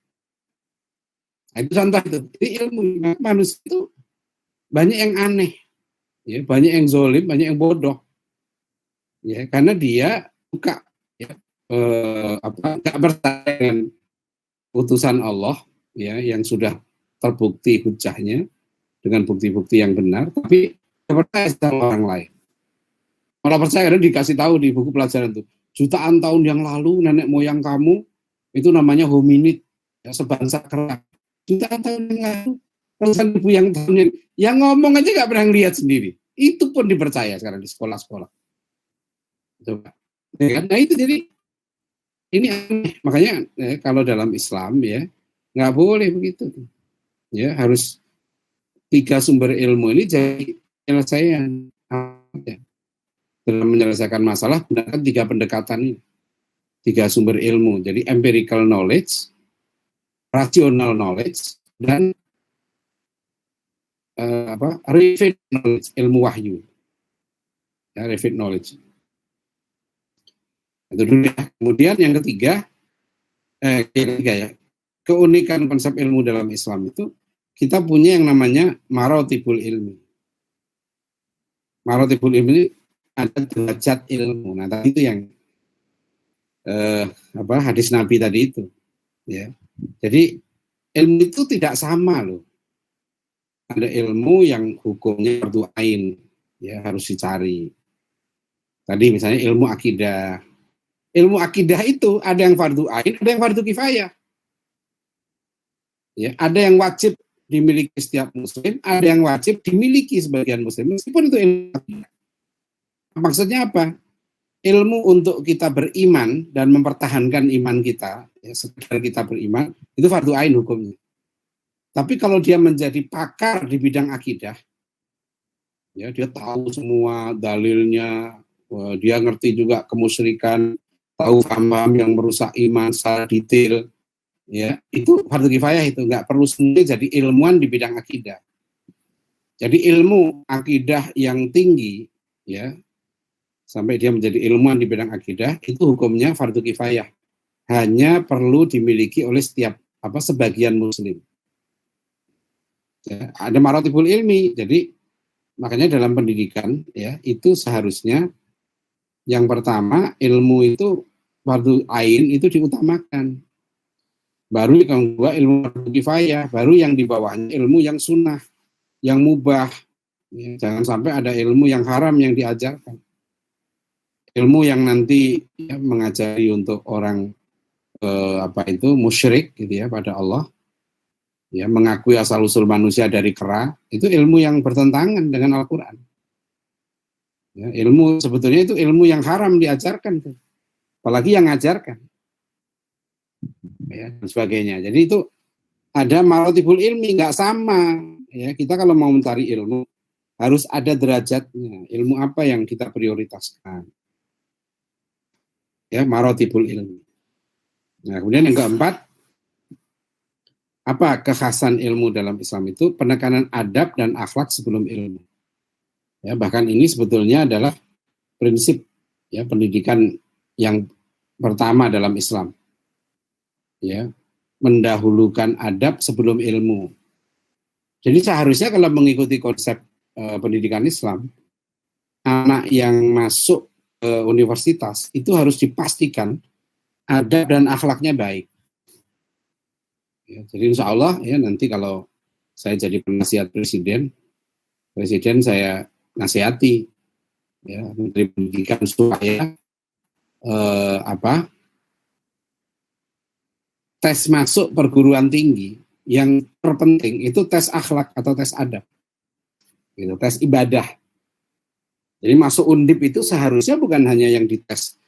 Nah, itu contoh itu. Jadi ilmu manusia itu banyak yang aneh, ya, banyak yang zolim, banyak yang bodoh, ya, karena dia suka, ya, nggak percaya dengan putusan Allah, ya, yang sudah terbukti hujahnya dengan bukti-bukti yang benar, tapi tidak percaya sama orang lain. Malah percaya, dan dikasih tahu di buku pelajaran itu, jutaan tahun yang lalu nenek moyang kamu itu namanya hominid, ya, sebangsa kera. Jutaan tahun yang lalu, ratusan ribu yang tahun yang ngomong aja nggak pernah lihat sendiri. Itu pun dipercaya sekarang di sekolah-sekolah. Coba. Nah itu jadi ini aneh. Makanya kalau dalam Islam ya nggak boleh begitu. Ya harus 3 sumber ilmu ini jadi penyelesaian. Dalam menyelesaikan masalah gunakan 3 pendekatan ini. 3 sumber ilmu. Jadi empirical knowledge, rational knowledge, dan revealed knowledge, ilmu wahyu. Ya, revealed knowledge. Itu dulu ya. Kemudian yang ketiga ya, keunikan konsep ilmu dalam Islam itu kita punya yang namanya marotibul ilmi. Marotibul ilmi ini ada derajat ilmu. Nah, tadi itu yang hadis Nabi tadi itu, ya. Jadi ilmu itu tidak sama loh. Ada ilmu yang hukumnya fardu ain, ya, harus dicari. Tadi misalnya ilmu akidah. Ilmu akidah itu ada yang fardu ain, ada yang fardu kifayah. Ya, ada yang wajib dimiliki setiap muslim, ada yang wajib dimiliki sebagian muslim, meskipun itu ilmu akidah. Maksudnya apa? Ilmu untuk kita beriman dan mempertahankan iman kita, ya, sekedar kita beriman, itu fardu ain hukumnya. Tapi kalau dia menjadi pakar di bidang akidah, ya, dia tahu semua dalilnya, dia ngerti juga kemusyrikan, tahu paham yang merusak iman secara detail, ya, itu fardu kifayah, itu nggak perlu sendiri jadi ilmuwan di bidang akidah. Jadi ilmu akidah yang tinggi, ya, sampai dia menjadi ilmuwan di bidang akidah, itu hukumnya fardu kifayah. Hanya perlu dimiliki oleh sebagian muslim. Ya, ada marotibul ilmi. Jadi makanya dalam pendidikan, ya, itu seharusnya yang pertama ilmu itu fardu ain itu diutamakan. Baru yang kedua ilmu fardu kifayah, baru yang di bawahnya ilmu yang sunnah, yang mubah. Ya, jangan sampai ada ilmu yang haram yang diajarkan. Ilmu yang nanti, ya, mengajari untuk orang musyrik gitu ya pada Allah, ya, mengakui asal usul manusia dari kera, itu ilmu yang bertentangan dengan Al-Quran. Ya, ilmu sebetulnya itu ilmu yang haram diajarkan, apalagi yang ngajarkan, ya, dan sebagainya. Jadi itu ada marotibul ilmi, nggak sama. Ya, kita kalau mau mencari ilmu harus ada derajatnya. Ilmu apa yang kita prioritaskan? Ya, marotibul ilmi. Nah, kemudian yang keempat, apa kekhasan ilmu dalam Islam itu? Penekanan adab dan akhlak sebelum ilmu. Ya, bahkan ini sebetulnya adalah prinsip, ya, pendidikan yang pertama dalam Islam. Ya, mendahulukan adab sebelum ilmu. Jadi seharusnya kalau mengikuti konsep pendidikan Islam, anak yang masuk ke universitas itu harus dipastikan adab dan akhlaknya baik. Ya, jadi insya Allah, ya, nanti kalau saya jadi penasihat presiden saya nasihati, ya, Menteri Pendidikan supaya tes masuk perguruan tinggi yang terpenting itu tes akhlak atau tes adab, gitu, tes ibadah. Jadi masuk Undip itu seharusnya bukan hanya yang dites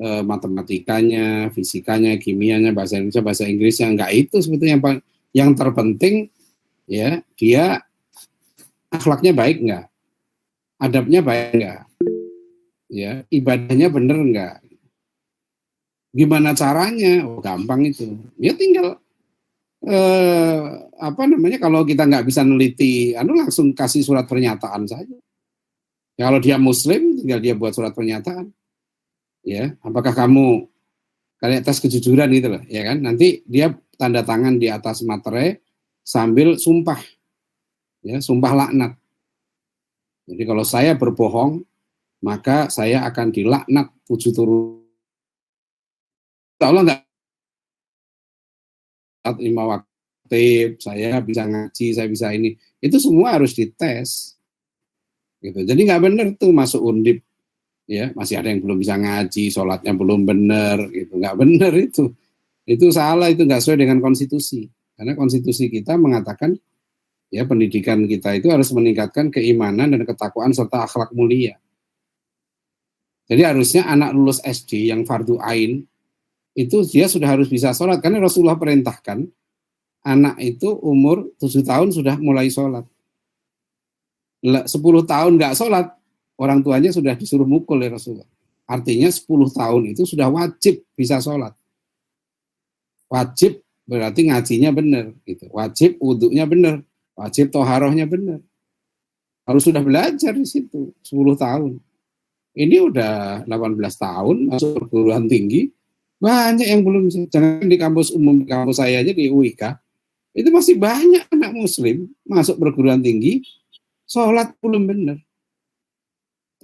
matematikanya, fisikanya, kimianya, bahasa Indonesia, bahasa Inggrisnya, enggak itu sebetulnya yang terpenting ya, dia akhlaknya baik enggak, adabnya baik enggak, ya, ibadahnya bener enggak, gimana caranya, gampang itu, ya tinggal kalau kita nggak bisa neliti, langsung kasih surat pernyataan saja. Ya, kalau dia Muslim, tinggal dia buat surat pernyataan. Ya, apakah kamu kayak tes kejujuran gitu loh, ya kan? Nanti dia tanda tangan di atas materai sambil sumpah, ya, sumpah laknat. Jadi kalau saya berbohong, maka saya akan dilaknat 7 turun. Allah nggak 5 waktu, saya bisa ngaji, saya bisa ini. Itu semua harus dites. Gitu. Jadi nggak benar tuh masuk Undip, ya, masih ada yang belum bisa ngaji, sholatnya belum benar, gitu. Nggak benar itu. Itu salah, itu nggak sesuai dengan konstitusi. Karena konstitusi kita mengatakan, ya, pendidikan kita itu harus meningkatkan keimanan dan ketakwaan serta akhlak mulia. Jadi harusnya anak lulus SD yang fardu ain, itu dia sudah harus bisa sholat, karena Rasulullah perintahkan anak itu umur 7 tahun sudah mulai sholat. 10 tahun nggak sholat, orang tuanya sudah disuruh mukul ya Rasulullah. Artinya 10 tahun itu sudah wajib bisa sholat. Wajib berarti ngajinya benar, gitu. Wajib wudhunya benar, wajib toharohnya benar. Harus sudah belajar di situ 10 tahun. Ini udah 18 tahun masuk perguruan tinggi, banyak yang belum. Jangan di kampus umum, di kampus saya aja di UIK, itu masih banyak anak muslim masuk perguruan tinggi, sholat belum benar,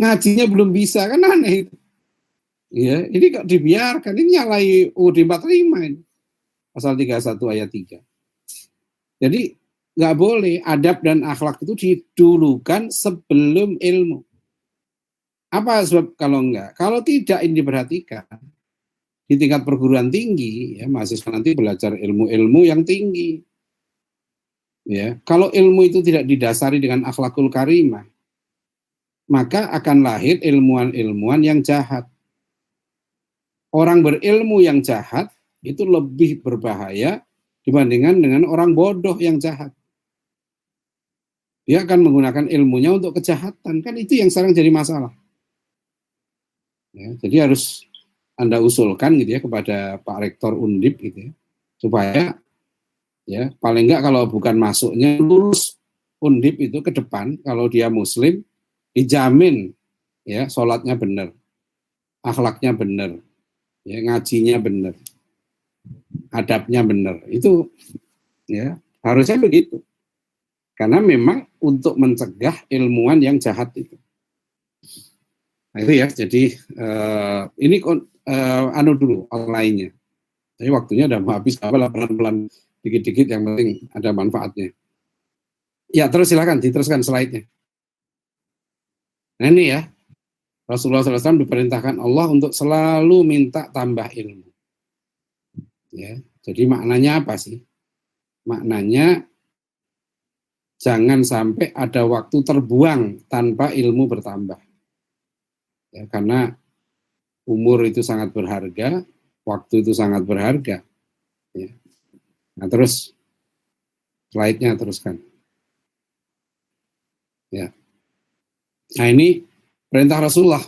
ngajinya belum bisa, kan aneh itu. Ya, ini kok dibiarkan, ini nyalai UUD 45 ini, pasal 31 ayat 3. Jadi nggak boleh, adab dan akhlak itu didulukan sebelum ilmu. Apa sebab kalau enggak? Kalau tidak ini diperhatikan, di tingkat perguruan tinggi, ya, mahasiswa nanti belajar ilmu-ilmu yang tinggi. Ya, kalau ilmu itu tidak didasari dengan akhlakul karimah, maka akan lahir ilmuwan-ilmuwan yang jahat. Orang berilmu yang jahat itu lebih berbahaya dibandingkan dengan orang bodoh yang jahat. Dia akan menggunakan ilmunya untuk kejahatan, kan itu yang sekarang jadi masalah. Ya, jadi harus Anda usulkan gitu ya kepada Pak Rektor Undip gitu ya, supaya ya paling enggak kalau bukan masuknya lulus Undip itu ke depan, kalau dia muslim dijamin ya sholatnya benar, akhlaknya benar, ya ngajinya benar, adabnya benar. Itu ya harusnya begitu. Karena memang untuk mencegah ilmuwan yang jahat itu. Nah, itu ya, jadi ini dulu online-nya. Jadi waktunya udah mau habis, pelan-pelan dikit-dikit, yang penting ada manfaatnya. Ya, terus silakan diteruskan slide-nya. Nah ini ya, Rasulullah SAW diperintahkan Allah untuk selalu minta tambah ilmu. Ya, jadi maknanya apa sih? Maknanya jangan sampai ada waktu terbuang tanpa ilmu bertambah. Ya, karena umur itu sangat berharga, waktu itu sangat berharga. Ya. Nah terus slide-nya teruskan. Ya. Nah ini perintah Rasulullah.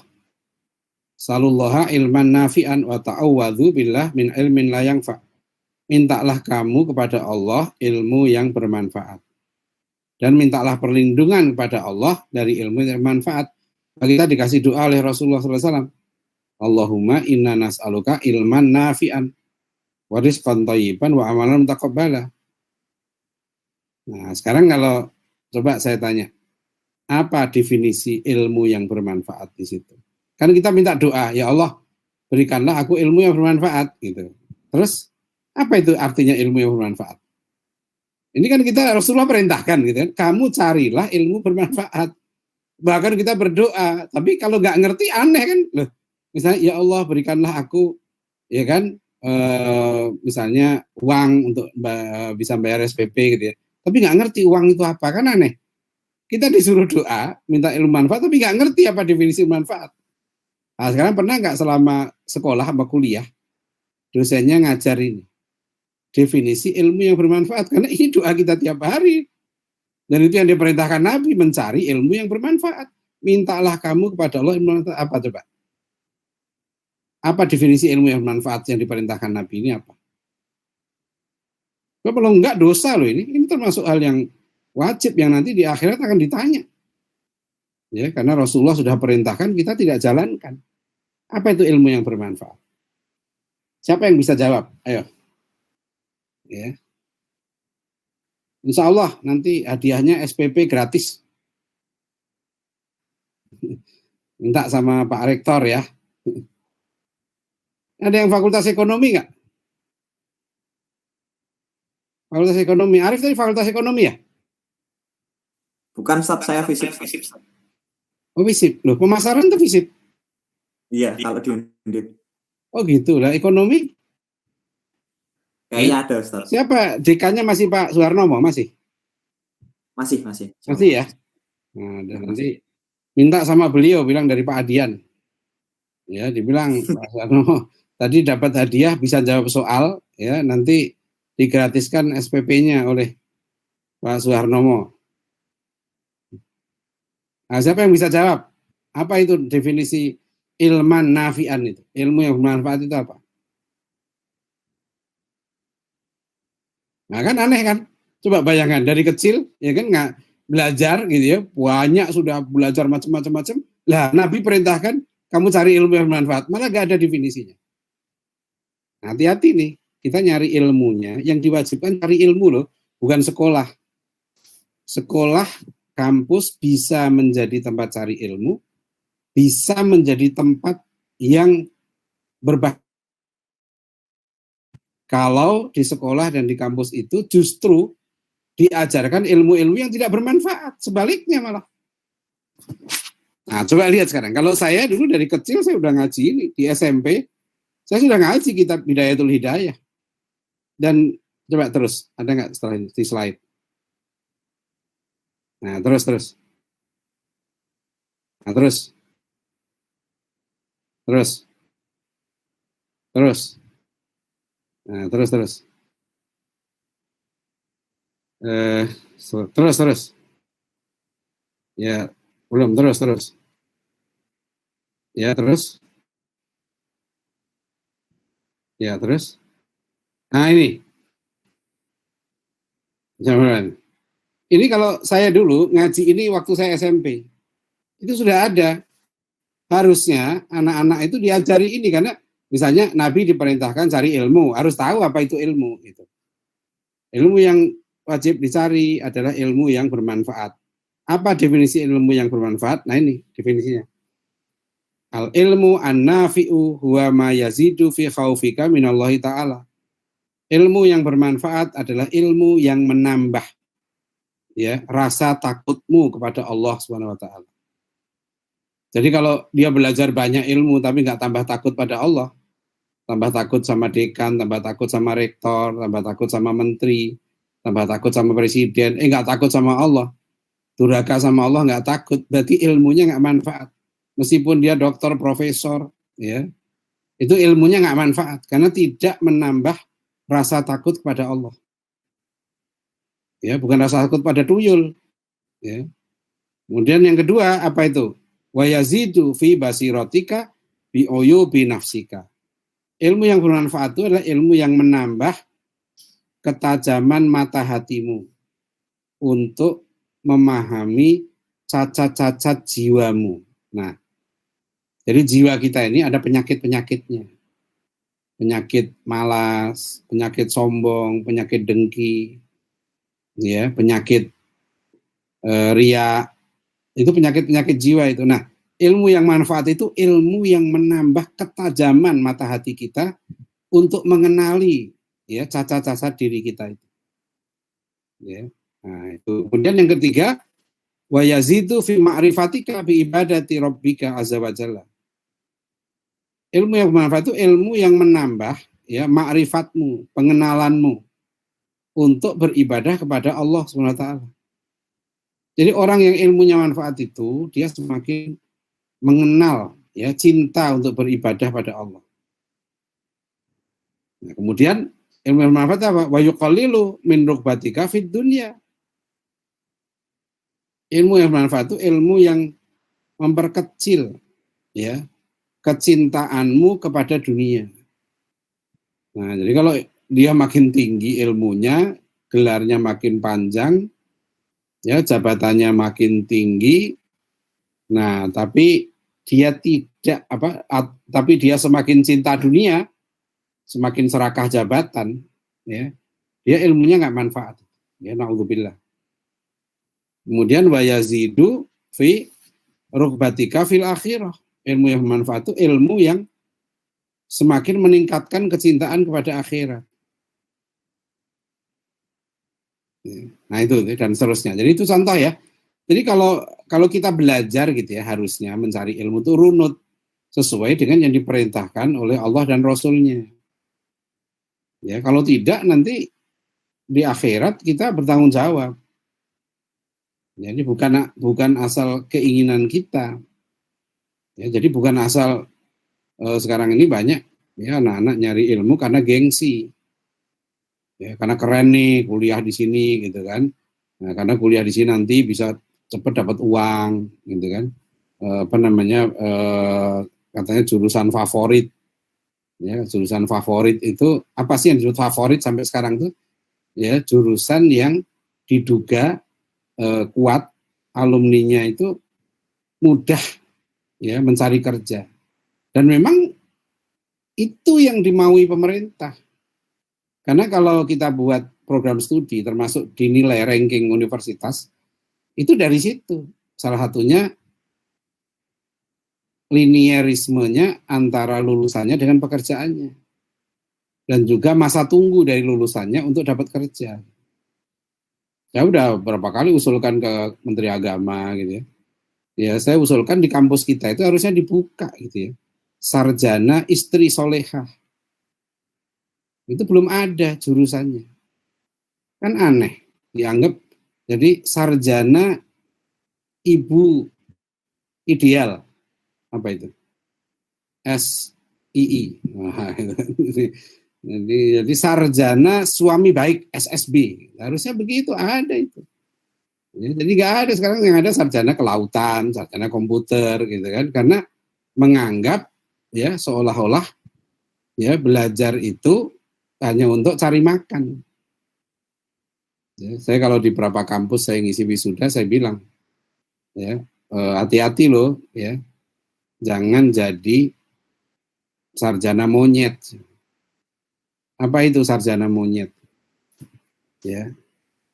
Salullaha ilman nafi'an wa ta'awwadhu billah min ilmin la yanfa'. Mintalah kamu kepada Allah ilmu yang bermanfaat. Dan mintalah perlindungan kepada Allah dari ilmu yang bermanfaat. Kita dikasih doa oleh Rasulullah SAW. Allahumma inna nas'aluka ilman nafi'an wa rizqan thayyiban wa amalan mutaqabbala. Nah, sekarang kalau coba saya tanya, apa definisi ilmu yang bermanfaat di situ? Kan kita minta doa, ya Allah, berikanlah aku ilmu yang bermanfaat gitu. Terus apa itu artinya ilmu yang bermanfaat? Ini kan kita Rasulullah perintahkan gitu kan, kamu carilah ilmu bermanfaat. Bahkan kita berdoa, tapi kalau nggak ngerti aneh kan, loh. Misalnya ya Allah berikanlah aku, ya kan, misalnya uang untuk bisa bayar SPP gitu ya. Tapi nggak ngerti uang itu apa, kan aneh. Kita disuruh doa, minta ilmu manfaat, tapi nggak ngerti apa definisi manfaat. Nah, sekarang pernah nggak selama sekolah sama kuliah dosennya ngajarin definisi ilmu yang bermanfaat? Karena ini doa kita tiap hari. Dan itu yang diperintahkan Nabi, mencari ilmu yang bermanfaat. Mintalah kamu kepada Allah ilmu yang bermanfaat. Apa coba? Apa definisi ilmu yang bermanfaat yang diperintahkan Nabi ini apa? Kalau enggak dosa loh ini. Ini termasuk hal yang wajib yang nanti di akhirat akan ditanya. Ya, karena Rasulullah sudah perintahkan, kita tidak jalankan. Apa itu ilmu yang bermanfaat? Siapa yang bisa jawab? Ayo. Ya. Insya Allah nanti hadiahnya SPP gratis. Minta sama Pak Rektor ya. Ada yang fakultas ekonomi nggak? Fakultas ekonomi. Arif tadi fakultas ekonomi ya? Bukan, Ustaz, saya FISIP. Oh, FISIP. Loh, pemasaran itu FISIP? Iya, kalau di Undip. Oh gitu lah, ekonomi. Kayaknya ada, Ustaz. Siapa? Dekannya masih Pak Suharnomo? Masih? Masih. Masih ya? Nah, dan nanti minta sama beliau, bilang dari Pak Adian. Ya, dibilang Pak Suharnomo tadi dapat hadiah, bisa jawab soal, ya nanti digratiskan SPP-nya oleh Pak Suharnomo. Nah, siapa yang bisa jawab? Apa itu definisi ilman nafi'an itu? Ilmu yang bermanfaat itu apa? Nah kan aneh kan? Coba bayangkan dari kecil ya kan nggak belajar gitu ya, banyak sudah belajar macam-macam. Lah Nabi perintahkan kamu cari ilmu yang bermanfaat, malah nggak ada definisinya. Hati-hati nih, kita nyari ilmunya, yang diwajibkan cari ilmu loh, bukan sekolah. Sekolah, kampus bisa menjadi tempat cari ilmu, bisa menjadi tempat yang berbahaya. Kalau di sekolah dan di kampus itu justru diajarkan ilmu-ilmu yang tidak bermanfaat, sebaliknya malah. Nah, coba lihat sekarang. Kalau saya dulu dari kecil saya udah ngaji ini di SMP, saya sudah ngaji kitab Bidayatul Hidayah. Dan coba terus, ada nggak setelah ini di slide? Nah, terus. Nah, terus. Nah, terus. Terus. Ya, belum terus. Ya, terus. Ya, terus. Nah, ini. Jangan. Ini kalau saya dulu ngaji ini waktu saya SMP. Itu sudah ada. Harusnya anak-anak itu diajari ini karena misalnya Nabi diperintahkan cari ilmu, harus tahu apa itu ilmu gitu. Ilmu yang wajib dicari adalah ilmu yang bermanfaat. Apa definisi ilmu yang bermanfaat? Nah ini definisinya. Al ilmu an-nafi'u huwa ma yazidu fi khaufika minallahi ta'ala. Ilmu yang bermanfaat adalah ilmu yang menambah ya rasa takutmu kepada Allah Subhanahu wa taala. Jadi kalau dia belajar banyak ilmu tapi nggak tambah takut pada Allah, tambah takut sama dekan, tambah takut sama rektor, tambah takut sama menteri, tambah takut sama presiden, nggak takut sama Allah, durhaka sama Allah, nggak takut, berarti ilmunya nggak manfaat. Meskipun dia dokter, profesor, ya, itu ilmunya nggak manfaat karena tidak menambah rasa takut kepada Allah. Ya, bukan rasa takut pada tuyul. Ya. Kemudian yang kedua apa itu? Wa yazidu fi basiratika bi uyubi nafsika. Ilmu yang bermanfaat itu adalah ilmu yang menambah ketajaman mata hatimu untuk memahami cacat-cacat jiwamu. Nah, jadi jiwa kita ini ada penyakit-penyakitnya. Penyakit malas, penyakit sombong, penyakit dengki, ya, penyakit riya. Itu penyakit-penyakit jiwa itu. Nah, ilmu yang manfaat itu ilmu yang menambah ketajaman mata hati kita untuk mengenali ya cacat-cacat diri kita itu. Ya. Nah, itu. Kemudian yang ketiga, wa yazidu fi ma'rifatika bi ibadati rabbika azza wa jalla. Ilmu yang bermanfaat itu ilmu yang menambah ya ma'rifatmu, pengenalanmu untuk beribadah kepada Allah Subhanahu wa taala. Jadi orang yang ilmunya manfaat itu dia semakin mengenal ya cinta untuk beribadah pada Allah. Nah, kemudian ilmu yang bermanfaat apa? Wa yuqallilu min rugbatika fid dunya. Ilmu yang bermanfaat itu ilmu yang memperkecil ya kecintaanmu kepada dunia. Nah, jadi kalau dia makin tinggi ilmunya, gelarnya makin panjang, ya jabatannya makin tinggi. Nah, tapi dia tidak tapi dia semakin cinta dunia, semakin serakah jabatan, ya, dia ilmunya nggak manfaat. Ya, naudzubillah. Kemudian wa yazidu fi rugbatika fil akhirah. Ilmu yang bermanfaat itu ilmu yang semakin meningkatkan kecintaan kepada akhirat. Nah itu dan seterusnya. Jadi itu contoh ya. Jadi kalau kita belajar gitu ya harusnya mencari ilmu itu runut sesuai dengan yang diperintahkan oleh Allah dan Rasul-Nya. Ya kalau tidak nanti di akhirat kita bertanggung jawab. Jadi bukan asal keinginan kita. Ya, jadi bukan asal sekarang ini banyak ya anak-anak nyari ilmu karena gengsi. Ya, karena keren nih kuliah di sini gitu kan. Nah, karena kuliah di sini nanti bisa cepat dapat uang gitu kan. Katanya jurusan favorit. Ya, jurusan favorit itu apa sih yang disebut favorit sampai sekarang tuh? Ya, jurusan yang diduga kuat alumninya itu mudah ya mencari kerja. Dan memang itu yang dimaui pemerintah. Karena kalau kita buat program studi termasuk dinilai ranking universitas itu dari situ. Salah satunya linearismenya antara lulusannya dengan pekerjaannya. Dan juga masa tunggu dari lulusannya untuk dapat kerja. Saya udah berapa kali usulkan ke Menteri Agama gitu ya. Ya saya usulkan di kampus kita itu harusnya dibuka gitu ya. Sarjana istri solehah. Itu belum ada jurusannya. Kan aneh. Dianggap jadi sarjana ibu ideal. Apa itu? SII. Nah, jadi sarjana suami baik SSB. Harusnya begitu ada itu. Ya, jadi nggak ada sekarang yang ada sarjana kelautan, sarjana komputer gitu kan, karena menganggap ya seolah-olah ya belajar itu hanya untuk cari makan. Ya, saya kalau di beberapa kampus saya ngisi wisuda saya bilang ya hati-hati loh ya jangan jadi sarjana monyet. Apa itu sarjana monyet? Ya,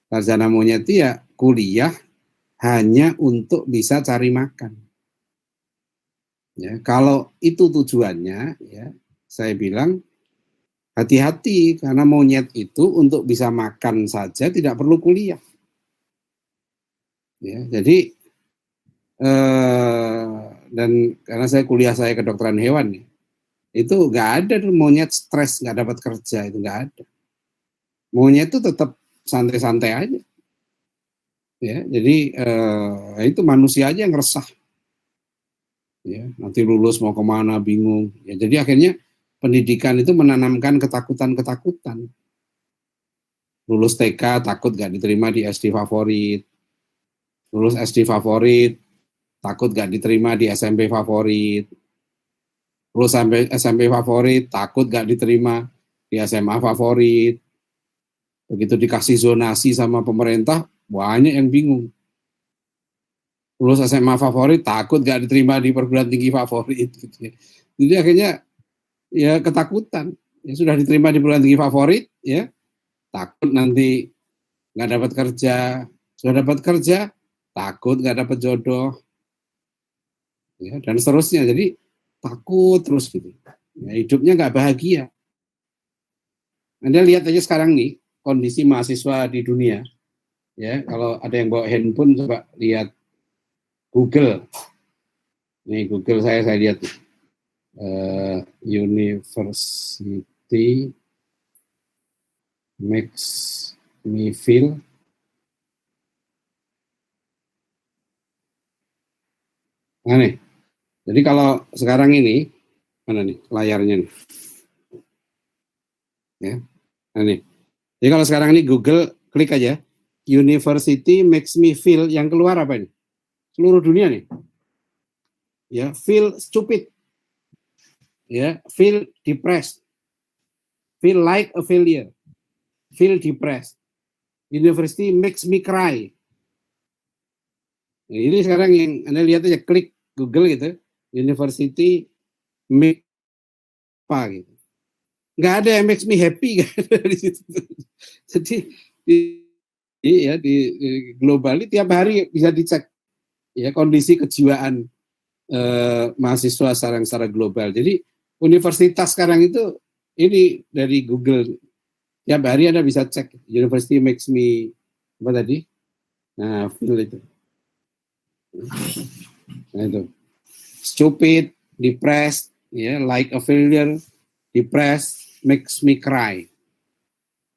sarjana monyet itu ya kuliah hanya untuk bisa cari makan. Ya, kalau itu tujuannya, ya saya bilang hati-hati karena monyet itu untuk bisa makan saja tidak perlu kuliah. Ya, jadi dan karena saya kuliah saya kedokteran hewan, itu nggak ada monyet stres nggak dapat kerja itu nggak ada. Monyet itu tetap santai-santai aja. Ya, jadi itu manusia aja yang resah. Ya, nanti lulus mau kemana bingung. Ya, jadi akhirnya pendidikan itu menanamkan ketakutan-ketakutan. Lulus TK takut gak diterima di SD favorit. Lulus SD favorit takut gak diterima di SMP favorit. Lulus SMP favorit takut gak diterima di SMA favorit. Begitu dikasih zonasi sama pemerintah, banyak yang bingung. Lulus SMA favorit takut gak diterima di perguruan tinggi favorit. Gitu ya. Jadi akhirnya ya ketakutan. Ya, sudah diterima di perguruan tinggi favorit, ya takut nanti nggak dapat kerja. Sudah dapat kerja, takut nggak dapat jodoh. Ya, dan seterusnya. Jadi takut terus gitu. Ya, hidupnya nggak bahagia. Anda lihat aja sekarang nih kondisi mahasiswa di dunia. Ya, kalau ada yang bawa handphone coba lihat Google. Nih Google saya lihat University makes me feel aneh. Jadi kalau sekarang ini, mana nih layarnya nih? Ya, nah nih. Jadi kalau sekarang ini Google, klik aja, University makes me feel, yang keluar apa ini? Seluruh dunia nih. Ya, feel stupid. Ya, feel depressed. Feel like a failure. Feel depressed. University makes me cry. Nah, ini sekarang yang Anda lihat aja, klik Google gitu, University make apa gitu. Nggak ada yang makes me happy kan di situ. Jadi di global ini tiap hari bisa dicek ya kondisi kejiwaan mahasiswa secara global. Jadi universitas sekarang itu ini dari Google. Tiap hari Anda bisa cek University makes me apa tadi? Nah, feel itu. Nah itu. Stupid, depressed, ya, like a failure, depressed, makes me cry.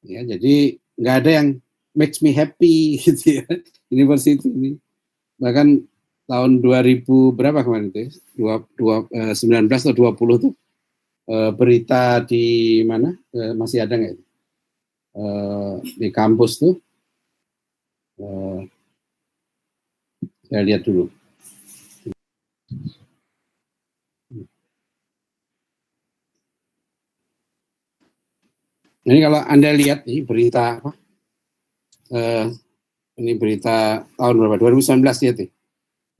Ya, jadi nggak ada yang makes me happy gitu ya. University ini. Bahkan tahun 2000 berapa kemarin itu? 19 atau 20 tuh berita di mana? Masih ada nggak itu? Di kampus tuh saya lihat dulu. Ini kalau Anda lihat nih berita apa? Ini berita tahun berapa? 2019 lihat nih.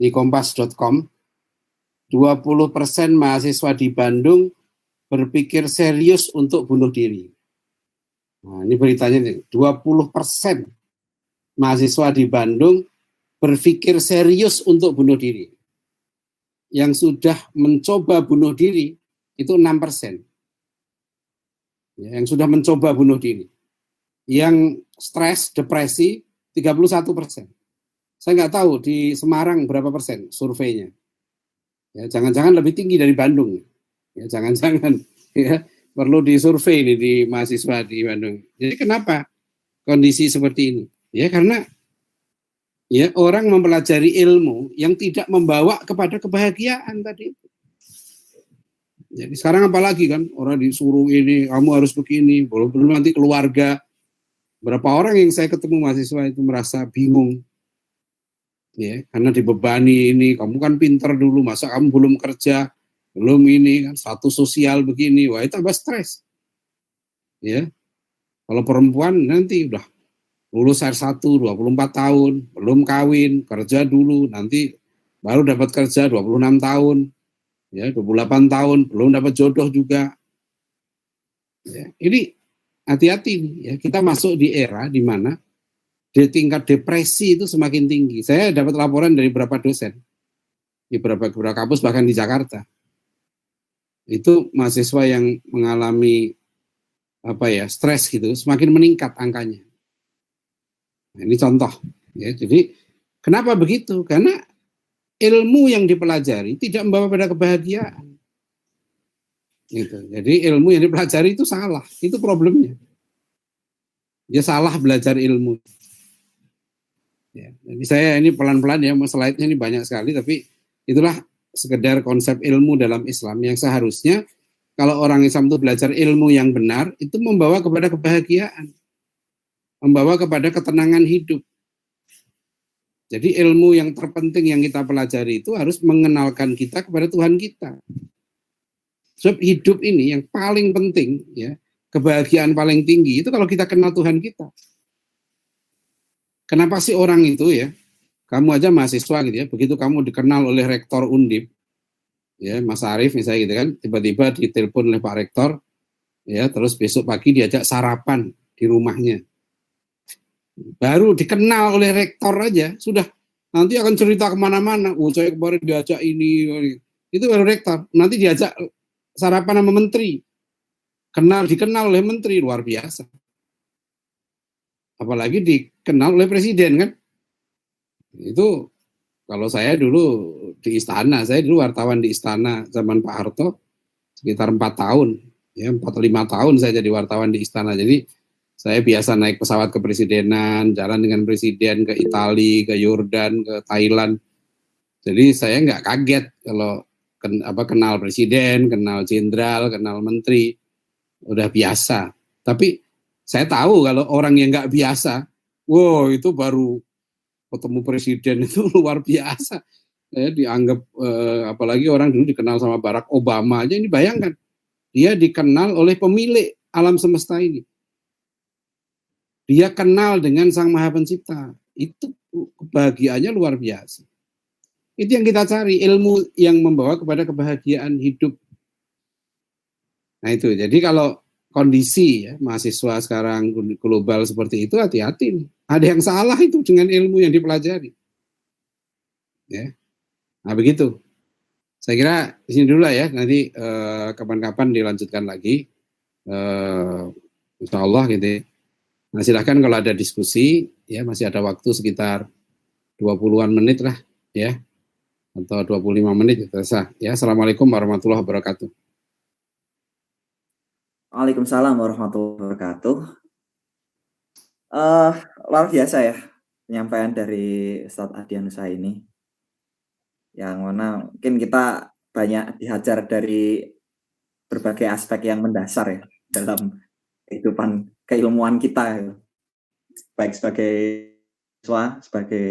Di kompas.com 20% mahasiswa di Bandung berpikir serius untuk bunuh diri. Nah, ini beritanya nih, 20% mahasiswa di Bandung berpikir serius untuk bunuh diri. Yang sudah mencoba bunuh diri itu 6%. Ya, yang sudah mencoba bunuh diri. Yang stres, depresi 31%. Saya nggak tahu di Semarang berapa persen surveinya. Ya, jangan-jangan lebih tinggi dari Bandung. Ya, jangan-jangan ya, perlu disurvei nih di mahasiswa di Bandung. Jadi kenapa kondisi seperti ini? Ya karena ya orang mempelajari ilmu yang tidak membawa kepada kebahagiaan tadi. Jadi sekarang apalagi kan orang disuruh ini, kamu harus begini, belum nanti keluarga. Berapa orang yang saya ketemu mahasiswa itu merasa bingung. Ya, karena dibebani ini, kamu kan pinter dulu, masa kamu belum kerja, belum ini kan status sosial begini, wah itu tambah stres. Ya. Kalau perempuan nanti udah lulus R1 24 tahun, belum kawin, kerja dulu, nanti baru dapat kerja 26 tahun. Ya, 28 tahun belum dapat jodoh juga. Ya, ini hati-hati nih ya, kita masuk di era di mana di tingkat depresi itu semakin tinggi. Saya dapat laporan dari beberapa dosen di beberapa kampus bahkan di Jakarta. Itu mahasiswa yang mengalami apa ya, stres gitu, semakin meningkat angkanya. Nah, ini contoh ya. Jadi kenapa begitu? Karena ilmu yang dipelajari tidak membawa pada kebahagiaan. Gitu. Jadi ilmu yang dipelajari itu salah, itu problemnya. Dia salah belajar ilmu. Ya, jadi saya ini pelan-pelan ya, slide-nya ini banyak sekali, tapi itulah sekedar konsep ilmu dalam Islam yang seharusnya kalau orang Islam itu belajar ilmu yang benar, itu membawa kepada kebahagiaan, membawa kepada ketenangan hidup. Jadi ilmu yang terpenting yang kita pelajari itu harus mengenalkan kita kepada Tuhan kita. Sebab hidup ini yang paling penting, ya, kebahagiaan paling tinggi itu kalau kita kenal Tuhan kita. Kenapa sih orang itu ya, kamu aja mahasiswa gitu ya, begitu kamu dikenal oleh rektor Undip, ya Mas Arief misalnya gitu kan, tiba-tiba ditelepon oleh Pak Rektor, ya terus besok pagi diajak sarapan di rumahnya. Baru dikenal oleh rektor aja, sudah nanti akan cerita kemana-mana. Oh saya kemarin diajak ini, itu baru rektor. Nanti diajak sarapan sama menteri, dikenal oleh menteri, luar biasa. Apalagi dikenal oleh presiden kan. Itu kalau saya dulu di istana, saya dulu wartawan di istana zaman Pak Harto sekitar 4 tahun, ya 4-5 tahun saya jadi wartawan di istana. Jadi saya biasa naik pesawat kepresidenan, jalan dengan presiden ke Italia, ke Yordan, ke Thailand. Jadi saya nggak kaget kalau kenal presiden, kenal jenderal, kenal menteri, udah biasa. Tapi saya tahu kalau orang yang nggak biasa, wow itu baru ketemu presiden itu luar biasa. Dianggap apalagi orang dulu dikenal sama Barack Obama aja, ini bayangkan dia dikenal oleh pemilik alam semesta ini. Dia kenal dengan Sang Maha Pencipta. Itu kebahagiaannya luar biasa. Itu yang kita cari, ilmu yang membawa kepada kebahagiaan hidup. Nah itu, jadi kalau kondisi ya, mahasiswa sekarang global seperti itu, hati-hati. Ada yang salah itu dengan ilmu yang dipelajari. Ya. Nah begitu. Saya kira di sini dulu lah ya, nanti kapan-kapan dilanjutkan lagi. Insya Allah gitu ya. Nah silahkan kalau ada diskusi, ya masih ada waktu sekitar 20-an menit lah ya, atau 25 menit itu sah. Ya, Assalamualaikum warahmatullahi wabarakatuh. Waalaikumsalam warahmatullahi wabarakatuh. Luar biasa ya penyampaian dari Ustadz Ardiansyah ini, yang mana mungkin kita banyak dihajar dari berbagai aspek yang mendasar ya dalam kehidupan keilmuan kita ya. Baik sebagai siswa, sebagai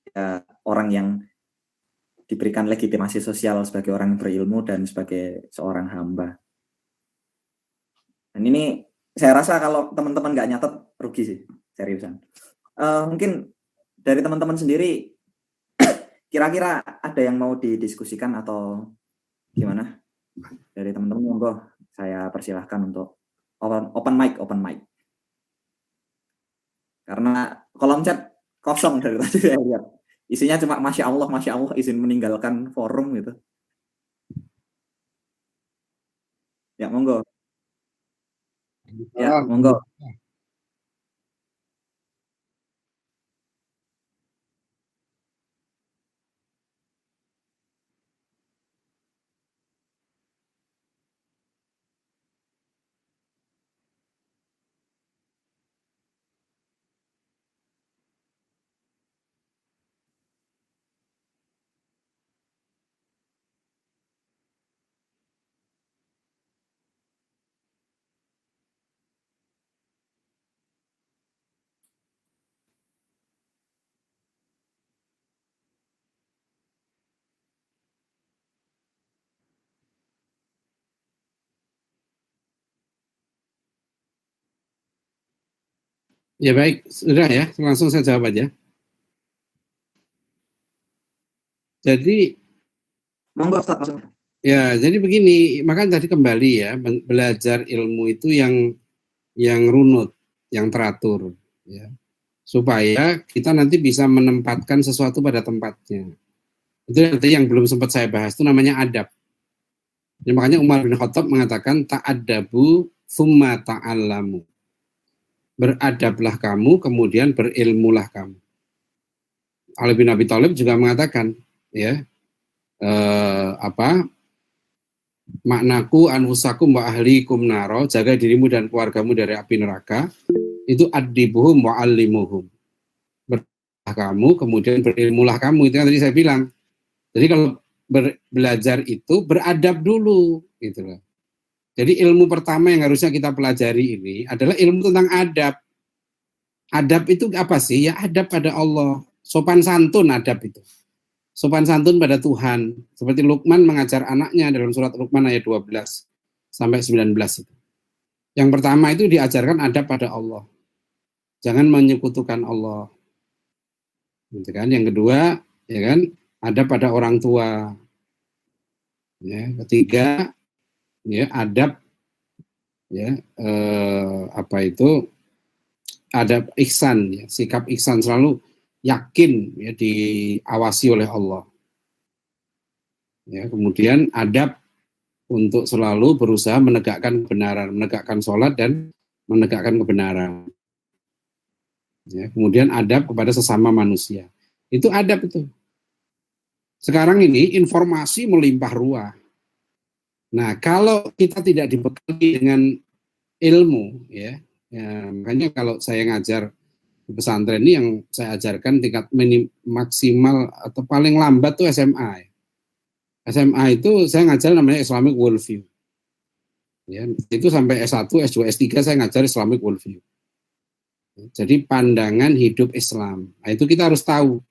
ya, orang yang diberikan legitimasi sosial sebagai orang yang berilmu, dan sebagai seorang hamba. Dan ini saya rasa kalau teman-teman nggak nyatet rugi sih, seriusan. Mungkin dari teman-teman sendiri kira-kira ada yang mau didiskusikan atau gimana? Dari teman-teman monggo, saya persilahkan untuk open mic. Karena kolom chat kosong dari tadi saya lihat. Isinya cuma Masya Allah, izin meninggalkan forum gitu. Ya, monggo. Ya, monggo. Ya baik, sudah ya, langsung saya jawab aja. Jadi, monggo Ustaz, langsung. Ya, jadi begini, makanya tadi kembali ya, belajar ilmu itu yang runut, yang teratur, ya, supaya kita nanti bisa menempatkan sesuatu pada tempatnya. Itu nanti yang belum sempat saya bahas, itu namanya adab. Jadi, makanya Umar bin Khattab mengatakan, ta'adabu thumma ta'allamu. Beradablah kamu, kemudian berilmulah kamu. Ali bin Abi Thalib juga mengatakan, ya, maknaku anfusakum wa ahlikum naro, jaga dirimu dan keluargamu dari api neraka, itu adibuhum wa allimuhum. Beradablah kamu, kemudian berilmulah kamu. Itu yang tadi saya bilang. Jadi kalau belajar itu beradab dulu, gitu loh. Jadi ilmu pertama yang harusnya kita pelajari ini adalah ilmu tentang adab. Adab itu apa sih? Ya adab pada Allah. Sopan santun adab itu. Sopan santun pada Tuhan. Seperti Luqman mengajar anaknya dalam surat Luqman ayat 12 sampai 19 itu. Yang pertama itu diajarkan adab pada Allah. Jangan menyekutukan Allah. Gitu kan? Yang kedua, ya kan, adab pada orang tua. Ya, ketiga, ya adab, ya adab ihsan, ya, sikap ihsan, selalu yakin ya diawasi oleh Allah. Ya, kemudian adab untuk selalu berusaha menegakkan kebenaran, menegakkan sholat dan menegakkan kebenaran. Ya, kemudian adab kepada sesama manusia. Itu adab itu. Sekarang ini informasi melimpah ruah. Nah, kalau kita tidak dibekali dengan ilmu, ya, makanya kalau saya ngajar di pesantren ini, yang saya ajarkan tingkat maksimal atau paling lambat tuh SMA. Ya. SMA itu saya ngajar namanya Islamic Worldview. Ya, itu sampai S1, S2, S3 saya ngajar Islamic Worldview. Jadi pandangan hidup Islam. Nah, itu kita harus tahu.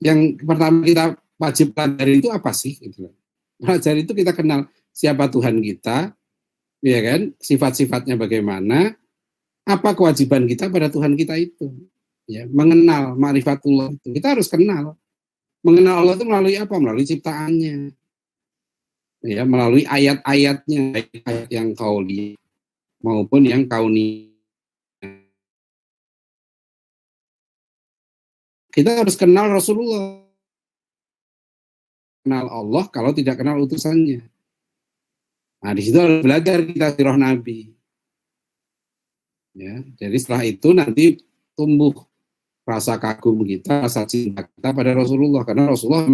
Yang pertama kita wajib pelajari itu apa sih? Pelajari itu kita kenal siapa Tuhan kita, ya kan? Sifat-sifatnya bagaimana, apa kewajiban kita pada Tuhan kita itu. Ya, mengenal ma'rifatullah itu. Kita harus kenal. Mengenal Allah itu melalui apa? Melalui ciptaannya. Ya, melalui ayat-ayatnya, ayat yang qauli maupun yang kauni. Kita harus kenal Rasulullah. Kenal Allah kalau tidak kenal utusannya. Nah, di situ harus belajar kita sirah Nabi. Ya, jadi setelah itu nanti tumbuh rasa kagum kita, rasa cinta kita pada Rasulullah. Karena Rasulullah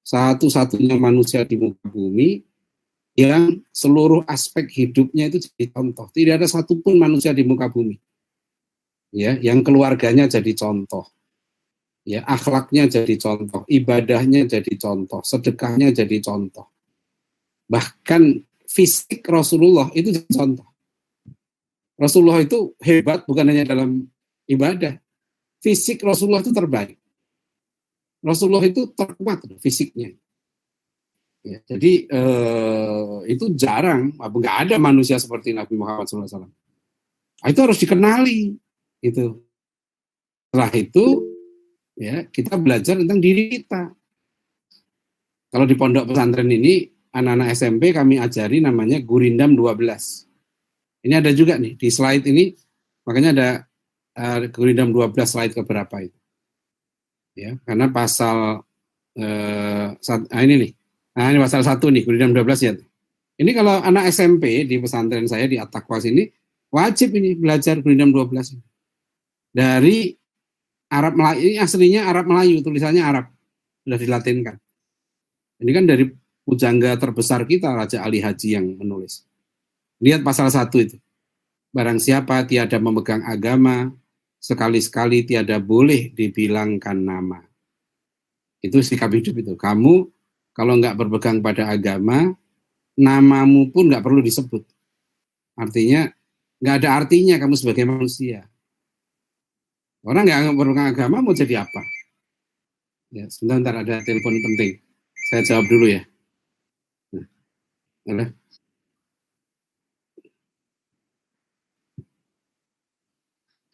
satu-satunya manusia di muka bumi yang seluruh aspek hidupnya itu jadi contoh. Tidak ada satupun manusia di muka bumi, ya, yang keluarganya jadi contoh, ya, akhlaknya jadi contoh, ibadahnya jadi contoh, sedekahnya jadi contoh. Bahkan fisik Rasulullah itu jadi contoh. Rasulullah itu hebat bukan hanya dalam ibadah, fisik Rasulullah itu terbaik. Rasulullah itu terkuat fisiknya. Ya, jadi itu jarang, nggak ada manusia seperti Nabi Muhammad SAW. Itu harus dikenali. Itu. Setelah itu, ya, kita belajar tentang diri kita. Kalau di pondok pesantren ini, anak-anak SMP kami ajari namanya Gurindam 12. Ini ada juga nih di slide ini, makanya ada Gurindam 12 slide keberapa itu. Ya, karena pasal ini nih. Nah, ini pasal 1 nih, Gurindam 12 ya. Ini kalau anak SMP di pesantren saya di At-Taqwa sini, wajib ini belajar Gurindam 12. Dari Arab Melayu, ini aslinya Arab Melayu, tulisannya Arab. Sudah dilatinkan. Ini kan dari pujangga terbesar kita, Raja Ali Haji yang menulis. Lihat pasal 1 itu. Barang siapa tiada memegang agama, sekali-sekali tiada boleh dibilangkan nama. Itu sikap hidup itu. Kamu kalau nggak berpegang pada agama, namamu pun nggak perlu disebut. Artinya, nggak ada artinya kamu sebagai manusia. Orang nggak berpegang agama mau jadi apa? Ya, sebentar ada telepon penting. Saya jawab dulu ya. Nah,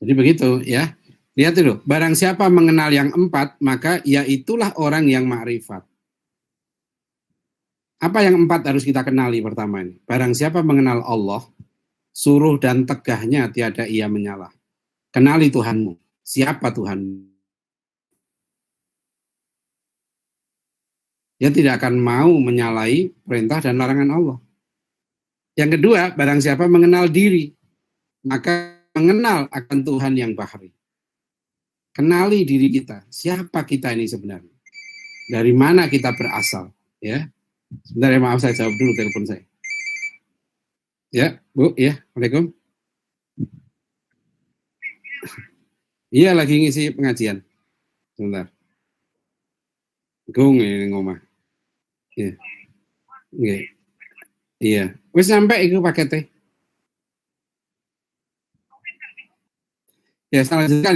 jadi begitu ya. Lihat dulu, barang siapa mengenal yang 4, maka iaitulah orang yang ma'rifat. Apa yang 4 harus kita kenali pertama ini? Barang siapa mengenal Allah, suruh dan tegahnya tiada ia menyalah. Kenali Tuhanmu. Siapa Tuhanmu? Dia tidak akan mau menyalahi perintah dan larangan Allah. Yang kedua, barang siapa mengenal diri, maka mengenal akan Tuhan yang bahri. Kenali diri kita. Siapa kita ini sebenarnya? Dari mana kita berasal? Ya. Sebentar ya, maaf saya jawab dulu telepon saya. Ya, Bu, ya, Assalamualaikum. Iya, lagi ngisi pengajian. Sebentar. Gung ini ngomah. Iya. Iya. Iya. Wis sampai itu paketnya. Ya, selanjutnya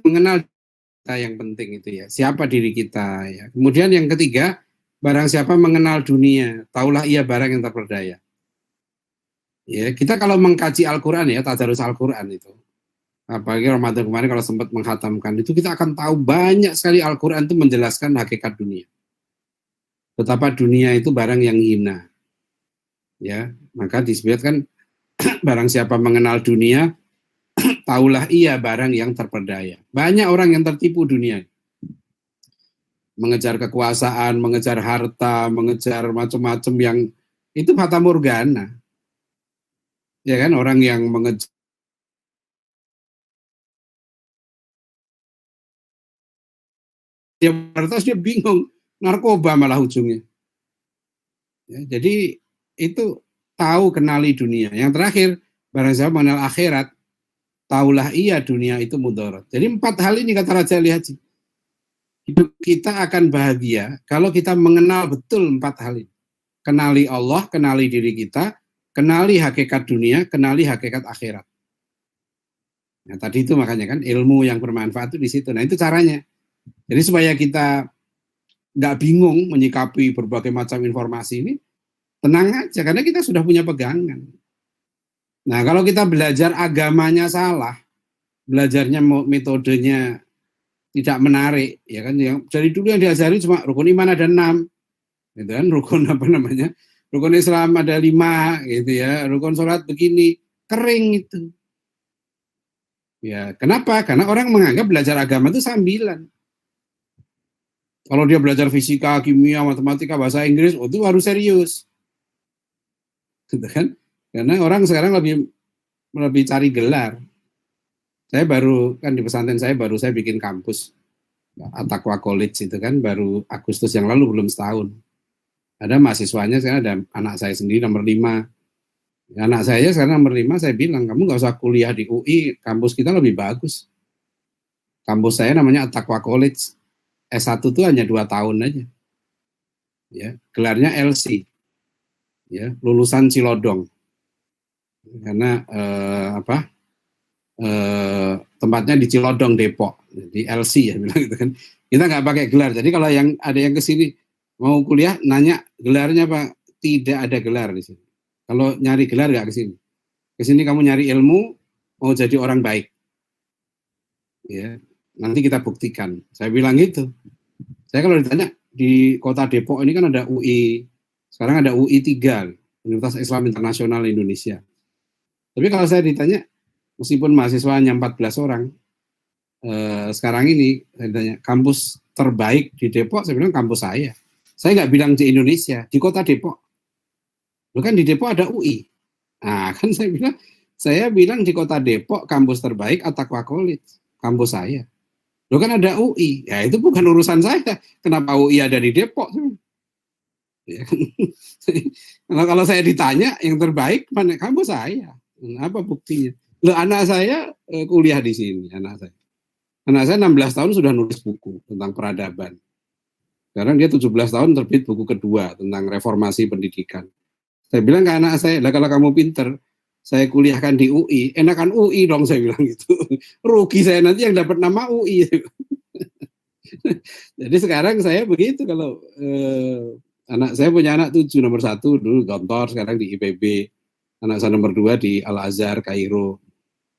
mengenal kita yang penting itu ya. Siapa diri kita ya. Kemudian yang ketiga, barang siapa mengenal dunia, taulah ia barang yang terperdaya. Ya, kita kalau mengkaji Al-Qur'an ya, tadarus Al-Qur'an itu. Apalagi Ramadan kemarin kalau sempat menghatamkan itu, kita akan tahu banyak sekali Al-Qur'an itu menjelaskan hakikat dunia. Betapa dunia itu barang yang hina. Ya, maka disebutkan barang siapa mengenal dunia, taulah ia barang yang terperdaya. Banyak orang yang tertipu dunia. Mengejar kekuasaan, mengejar harta, mengejar macam-macam yang itu fata morgana. Ya kan, orang yang mengejar dia bingung, narkoba malah ujungnya. Ya, jadi itu tahu kenali dunia. Yang terakhir, barang siapa mengenal akhirat, taulah ia dunia itu mudarat. Jadi 4 hal ini kata Raja Ali Haji. hidup kita akan bahagia kalau kita mengenal betul 4 hal ini. Kenali Allah, kenali diri kita, kenali hakikat dunia, kenali hakikat akhirat. Nah, tadi itu makanya kan ilmu yang bermanfaat itu di situ. Nah, itu caranya. Jadi supaya kita nggak bingung menyikapi berbagai macam informasi ini, tenang aja karena kita sudah punya pegangan. Nah, kalau kita belajar agamanya salah, belajarnya metodenya tidak menarik, ya kan? Yang dari dulu yang diajari cuma rukun iman ada 6, gitu kan? Rukun apa namanya? Rukun Islam ada 5, gitu ya. Rukun sholat begini, kering itu. Ya, kenapa? Karena orang menganggap belajar agama itu sambilan. Kalau dia belajar fisika, kimia, matematika, bahasa Inggris, itu harus serius. Gitu kan? Karena orang sekarang lebih cari gelar. Saya baru, kan di pesantren saya bikin kampus. At-Taqwa College itu kan baru Agustus yang lalu, belum setahun. Ada mahasiswanya, sekarang ada anak saya sendiri nomor 5. Anak saya sekarang nomor 5, saya bilang, kamu nggak usah kuliah di UI, kampus kita lebih bagus. Kampus saya namanya At-Taqwa College. S1 itu hanya 2 tahun aja. Ya, gelarnya LC. Ya, lulusan Cilodong. Karena tempatnya di Cilodong, Depok. Di LC ya bilang gitu kan. Kita nggak pakai gelar. Jadi kalau ada yang ke sini mau kuliah nanya gelarnya apa? Tidak ada gelar di sini. Kalau nyari gelar nggak ke sini. Ke sini kamu nyari ilmu, mau jadi orang baik. Ya, nanti kita buktikan. Saya bilang gitu. Saya kalau ditanya di kota Depok ini kan ada UI, sekarang ada UI 3, Universitas Islam Internasional Indonesia. Tapi kalau saya ditanya, meskipun mahasiswanya 14 orang, sekarang ini saya ditanya, kampus terbaik di Depok, saya bilang kampus saya. Saya nggak bilang di Indonesia, di kota Depok. Loh kan di Depok ada UI. Nah kan saya bilang di kota Depok, kampus terbaik At-Taqwa College, kampus saya. Loh kan ada UI, ya itu bukan urusan saya. Kenapa UI ada di Depok? Ya, kalau saya ditanya yang terbaik mana kampus saya? Apa buktinya? Loh anak saya kuliah di sini, anak saya 16 tahun sudah nulis buku tentang peradaban. Sekarang dia 17 tahun terbit buku kedua tentang reformasi pendidikan. Saya bilang ke anak saya, lah kalau kamu pinter, saya kuliahkan di UI, enakan UI dong, saya bilang gitu. Rugi saya nanti yang dapat nama UI. Jadi sekarang saya begitu kalau saya punya anak 7, nomor 1 dulu Gontor, sekarang di IPB. Anak saya nomor 2 di Al-Azhar, Kairo.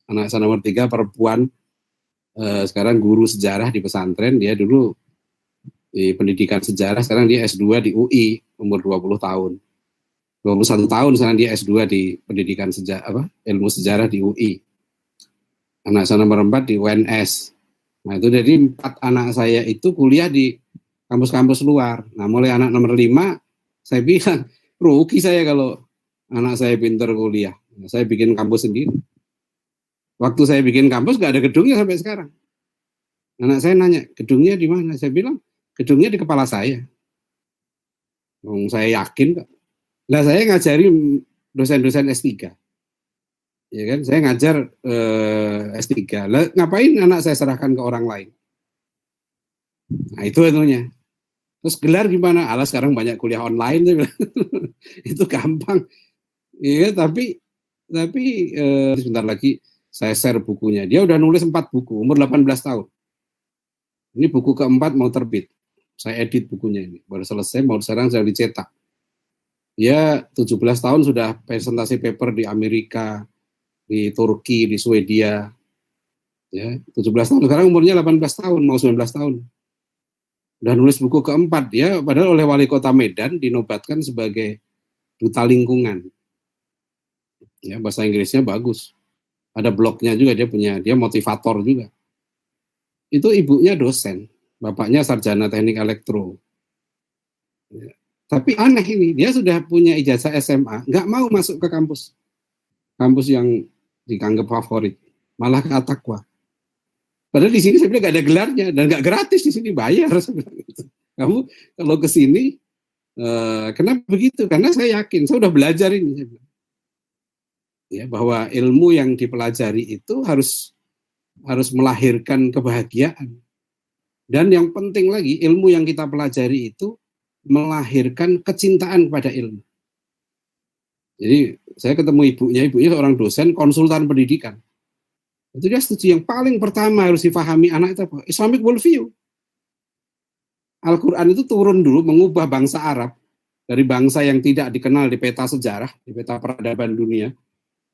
Anak saya nomor 3 perempuan, sekarang guru sejarah di pesantren. Dia dulu di pendidikan sejarah, sekarang dia S2 di UI, umur 20 tahun. 21 tahun sekarang dia S2 di pendidikan ilmu sejarah di UI. Anak saya nomor 4 di UNS. Nah itu jadi 4 anak saya itu kuliah di kampus-kampus luar. Nah mulai anak nomor 5, saya bilang, rugi saya kalau anak saya pinter kuliah. Nah, saya bikin kampus sendiri. Waktu saya bikin kampus gak ada gedungnya sampai sekarang. Anak saya nanya, gedungnya di mana? Saya bilang, gedungnya di kepala saya. Saya yakin kok. Nah, saya ngajari dosen-dosen S3. Ya kan, saya ngajar S3. Lah, ngapain anak saya serahkan ke orang lain? Nah, itu itunya. Terus gelar gimana? Alah, sekarang banyak kuliah online. Itu gampang. Iya, tapi sebentar lagi saya share bukunya. Dia udah nulis 4 buku, umur 18 tahun. Ini buku keempat mau terbit. Saya edit bukunya ini. Baru selesai, sekarang sudah dicetak. Dia 17 tahun sudah presentasi paper di Amerika, di Turki, di Swedia. Ya, 17 tahun. Sekarang umurnya 18 tahun, mau 19 tahun. Udah nulis buku keempat. Dia padahal oleh wali kota Medan dinobatkan sebagai duta lingkungan. Ya, bahasa Inggrisnya bagus. Ada blognya juga dia motivator juga. Itu ibunya dosen, bapaknya sarjana teknik elektro. Ya. Tapi aneh ini, dia sudah punya ijazah SMA, nggak mau masuk ke kampus yang dianggap favorit, malah ke At-Taqwa. Padahal di sini sebenarnya nggak ada gelarnya dan nggak gratis, di sini bayar. Kamu kalau ke sini, kenapa begitu? Karena saya yakin, saya udah belajar ini, ya bahwa ilmu yang dipelajari itu harus melahirkan kebahagiaan. Dan yang penting lagi, ilmu yang kita pelajari itu melahirkan kecintaan kepada ilmu. Jadi saya ketemu ibunya seorang dosen konsultan pendidikan. Itu dia setuju yang paling pertama harus difahami anak itu apa? Islamic worldview. Al-Quran itu turun dulu mengubah bangsa Arab dari bangsa yang tidak dikenal di peta sejarah, di peta peradaban dunia,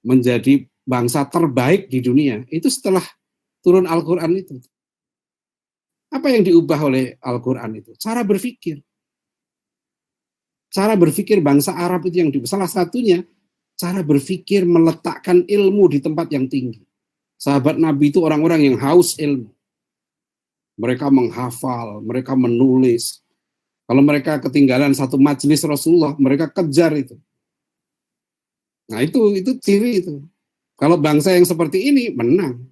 menjadi bangsa terbaik di dunia. Itu setelah turun Al-Quran itu. Apa yang diubah oleh Al-Quran itu? Cara berpikir. Cara berpikir bangsa Arab itu yang salah satunya cara berpikir meletakkan ilmu di tempat yang tinggi. Sahabat Nabi itu orang-orang yang haus ilmu. Mereka menghafal, mereka menulis. Kalau mereka ketinggalan satu majelis Rasulullah, mereka kejar itu. Nah itu ciri itu. Kalau bangsa yang seperti ini menang.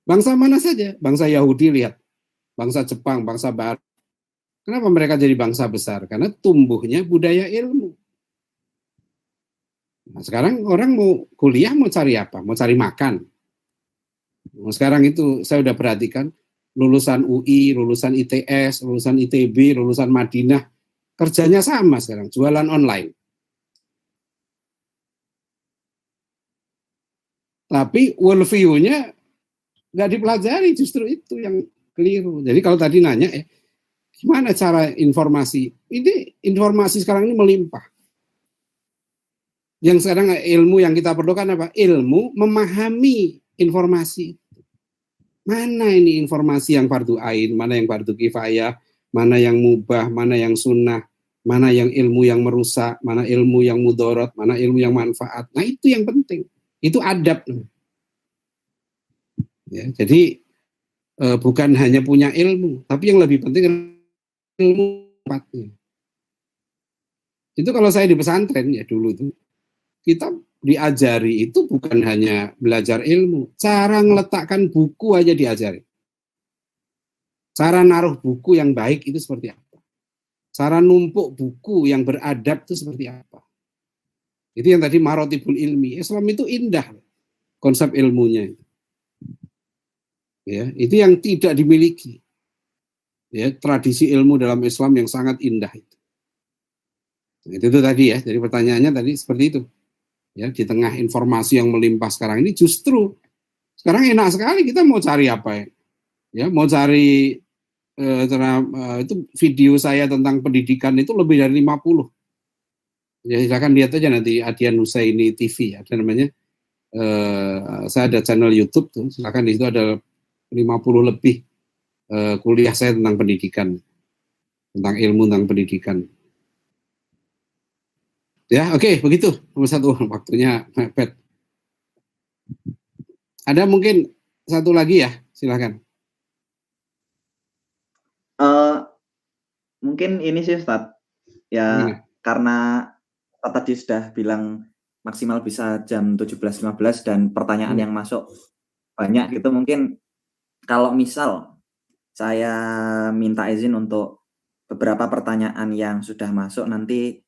Bangsa mana saja? Bangsa Yahudi lihat. Bangsa Jepang, bangsa Barat. Kenapa mereka jadi bangsa besar? Karena tumbuhnya budaya ilmu. Nah, sekarang orang mau kuliah mau cari apa? Mau cari makan. Nah, sekarang itu saya udah perhatikan lulusan UI, lulusan ITS, lulusan ITB, lulusan Madinah, kerjanya sama sekarang, jualan online. Tapi worldview-nya nggak dipelajari, justru itu yang keliru. Jadi kalau tadi nanya, gimana cara informasi? Ini informasi sekarang ini melimpah. Yang sekarang ilmu yang kita perlukan apa? Ilmu memahami informasi. Mana ini informasi yang fardu ain, mana yang fardu kifayah, mana yang mubah, mana yang sunnah, mana yang ilmu yang merusak, mana ilmu yang mudorot, mana ilmu yang manfaat. Nah itu yang penting. Itu adab. Ya, jadi bukan hanya punya ilmu, tapi yang lebih penting ilmu tempatnya. Itu kalau saya di pesantren ya dulu tuh, kita diajari itu bukan hanya belajar ilmu, cara ngeletakkan buku aja diajari. Cara naruh buku yang baik itu seperti apa? Cara numpuk buku yang beradab itu seperti apa? Itu yang tadi marotibul ilmi. Islam itu indah konsep ilmunya. Ya, itu yang tidak dimiliki. Ya, tradisi ilmu dalam Islam yang sangat indah itu. Nah, itu tadi ya. Jadi pertanyaannya tadi seperti itu. Ya, di tengah informasi yang melimpah sekarang ini justru sekarang enak sekali kita mau cari apa ya? Ya, mau cari itu video saya tentang pendidikan itu lebih dari 50. Ya, silakan lihat aja nanti Adian Husaini TV ada namanya. Saya ada channel YouTube tuh, silakan di situ ada 50 lebih kuliah saya tentang pendidikan, tentang ilmu tentang pendidikan. Ya, oke, begitu. Nomor 1, waktunya mepet. Ada mungkin satu lagi ya, silakan. Mungkin ini sih Ustadz, ya karena tadi sudah bilang maksimal bisa jam 17.15 dan pertanyaan yang masuk banyak gitu, mungkin kalau misal saya minta izin untuk beberapa pertanyaan yang sudah masuk nanti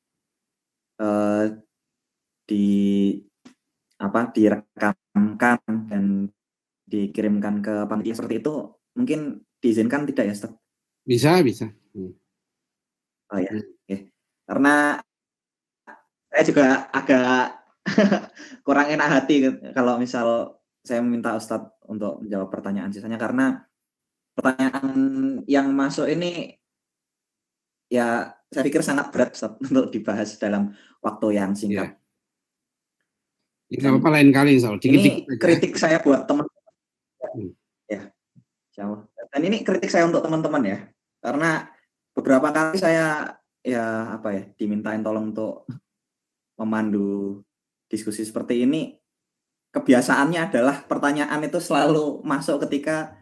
direkamkan dan dikirimkan ke panitia seperti itu, mungkin diizinkan tidak ya Ustaz? Bisa. Oh ya, karena saya juga agak kurang enak hati kalau misal saya meminta Ustadz untuk menjawab pertanyaan sisanya, karena pertanyaan yang masuk ini ya saya pikir sangat berat Ustadz untuk dibahas dalam waktu yang singkat. Tidak apa-apa lain kali insya Allah. Ini kritik saya buat teman-teman. Ya, insya Allah. Dan ini kritik saya untuk teman-teman ya, karena beberapa kali saya dimintain tolong untuk memandu diskusi seperti ini. Kebiasaannya adalah pertanyaan itu selalu masuk ketika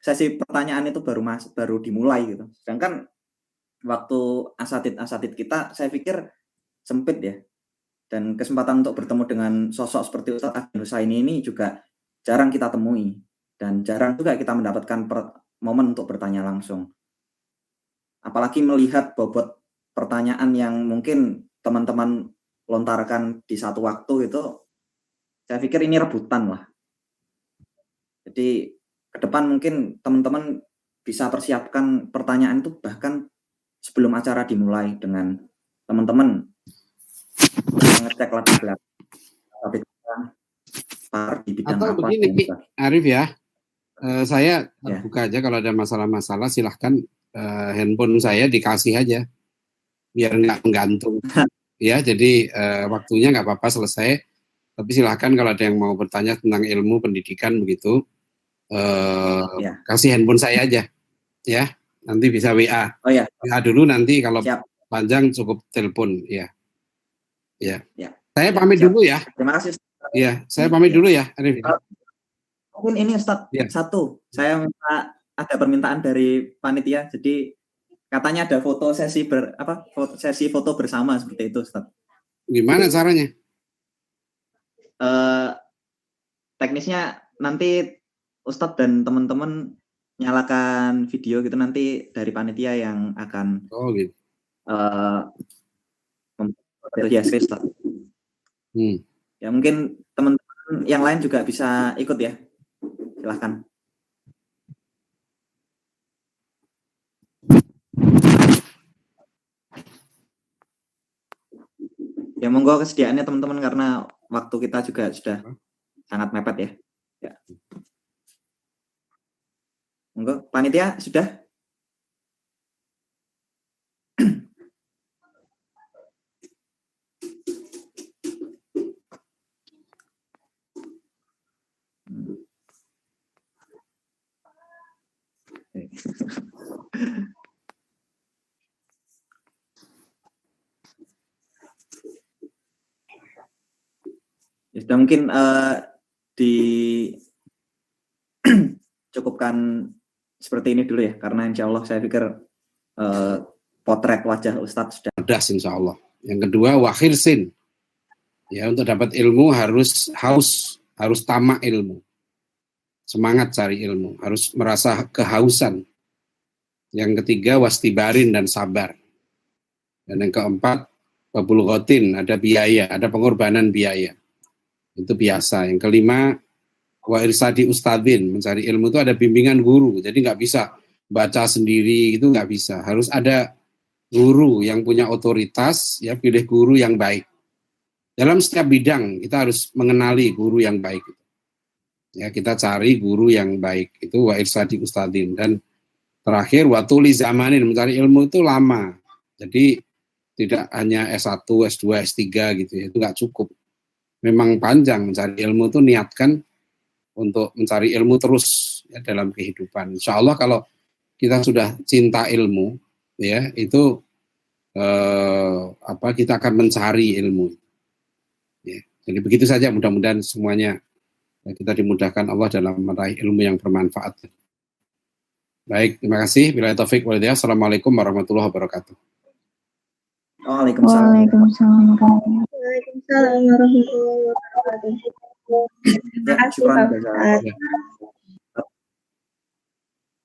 sesi pertanyaan itu baru dimulai gitu. Sedangkan waktu asatid kita saya pikir sempit ya. Dan kesempatan untuk bertemu dengan sosok seperti Ustadz Adian Husaini ini juga jarang kita temui. Dan jarang juga kita mendapatkan momen untuk bertanya langsung. Apalagi melihat bobot pertanyaan yang mungkin teman-teman lontarkan di satu waktu itu, saya pikir ini rebutan lah. Jadi ke depan mungkin teman-teman bisa persiapkan pertanyaan itu bahkan sebelum acara dimulai dengan teman-teman mengecek latar belakang di bidang Atau apa begini, dan sebagainya. Arif ya, saya Ya. terbuka aja kalau ada masalah-masalah silahkan handphone saya dikasih aja biar nggak menggantung. Ya, jadi waktunya nggak apa-apa selesai. Tapi silahkan kalau ada yang mau bertanya tentang ilmu pendidikan begitu, Ya. kasih handphone saya aja, ya. Nanti bisa WA. Oh ya, WA dulu, nanti kalau siap. panjang cukup telepon, ya. Ya. Ya. Saya Ya, pamit siap. dulu ya. Terima kasih. Ya, saya pamit Ya. dulu ya, Arif. Mungkin ini Ustadz, Ya. satu, saya minta ada permintaan dari panitia, jadi katanya ada foto sesi sesi foto bersama seperti itu, Ustadz. Gimana caranya? Teknisnya nanti Ustadz dan teman-teman nyalakan video gitu, nanti dari panitia yang akan gitu. Ya, Ustadz. Ya mungkin teman-teman yang lain juga bisa ikut ya, silahkan. Ya monggo kesediaannya teman-teman, karena waktu kita juga sudah sangat mepet ya. Ya. Monggo panitia sudah. Ya, sudah mungkin dicukupkan seperti ini dulu ya, karena insya Allah saya pikir potret wajah Ustadz sudah cerdas insya Allah. Yang kedua, wakhirsin. Ya, untuk dapat ilmu harus haus, harus tamak ilmu. Semangat cari ilmu, harus merasa kehausan. Yang ketiga, wastibarin dan sabar. Dan yang keempat, wabulghotin, ada biaya, ada pengorbanan biaya. Itu biasa. Yang kelima, wa irsadi ustadzin, mencari ilmu itu ada bimbingan guru. Jadi nggak bisa baca sendiri, itu nggak bisa. Harus ada guru yang punya otoritas, ya pilih guru yang baik. Dalam setiap bidang kita harus mengenali guru yang baik. Ya, kita cari guru yang baik. Itu wa irsadi ustadzin. Dan terakhir, watuli zamanin, mencari ilmu itu lama. Jadi tidak hanya S1, S2, S3 gitu ya, itu nggak cukup. Memang panjang mencari ilmu itu, niatkan untuk mencari ilmu terus ya, dalam kehidupan. Insya Allah kalau kita sudah cinta ilmu, ya itu kita akan mencari ilmu. Ya, jadi begitu saja, mudah-mudahan semuanya kita dimudahkan Allah dalam meraih ilmu yang bermanfaat. Baik, terima kasih. Bila taufik walhidayah. Assalamualaikum warahmatullahi wabarakatuh. Waalaikumsalam. Waalaikumsalam warahmatullahi wabarakatuh. Terima kasih Pak Ustadz.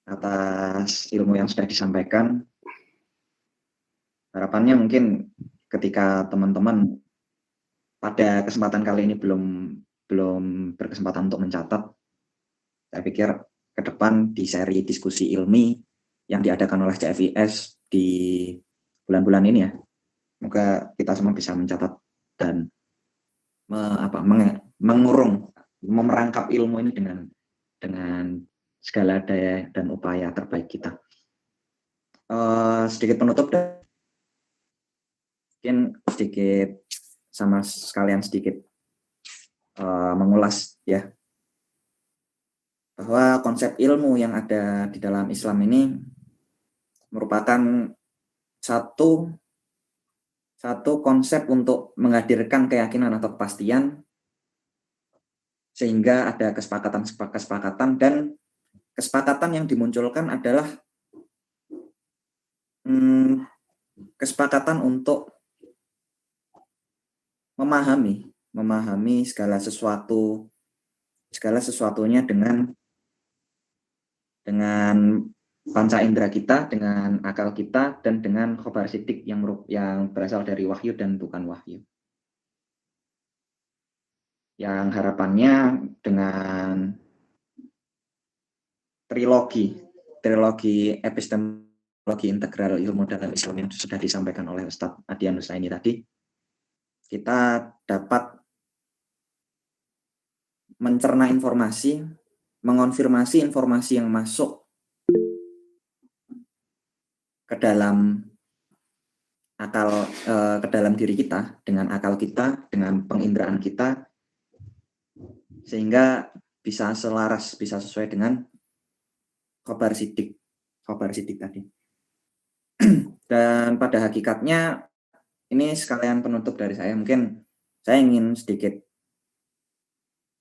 Atas ilmu yang sudah disampaikan. Harapannya mungkin ketika teman-teman pada kesempatan kali ini belum berkesempatan untuk mencatat, saya pikir ke depan di seri diskusi ilmi yang diadakan oleh CFIS di bulan-bulan ini ya, semoga kita semua bisa mencatat dan mengurung, memerangkap ilmu ini dengan segala daya dan upaya terbaik kita. Sedikit penutup dan mungkin sedikit sama sekalian sedikit mengulas ya, bahwa konsep ilmu yang ada di dalam Islam ini merupakan satu konsep untuk menghadirkan keyakinan atau kepastian, sehingga ada kesepakatan dan kesepakatan yang dimunculkan adalah kesepakatan untuk memahami segala sesuatunya dengan panca indera kita, dengan akal kita, dan dengan khobar sidik yang berasal dari wahyu dan bukan wahyu. Yang harapannya dengan trilogi trilogi epistemologi integral ilmu dalam Islam yang sudah disampaikan oleh Ustadz Adian Nusaini tadi, kita dapat mencerna informasi, mengonfirmasi informasi yang masuk ke dalam akal, ke dalam diri kita, dengan akal kita, dengan penginderaan kita, sehingga bisa selaras, bisa sesuai dengan khobar sidik tadi. Dan pada hakikatnya ini sekalian penutup dari saya. Mungkin saya ingin sedikit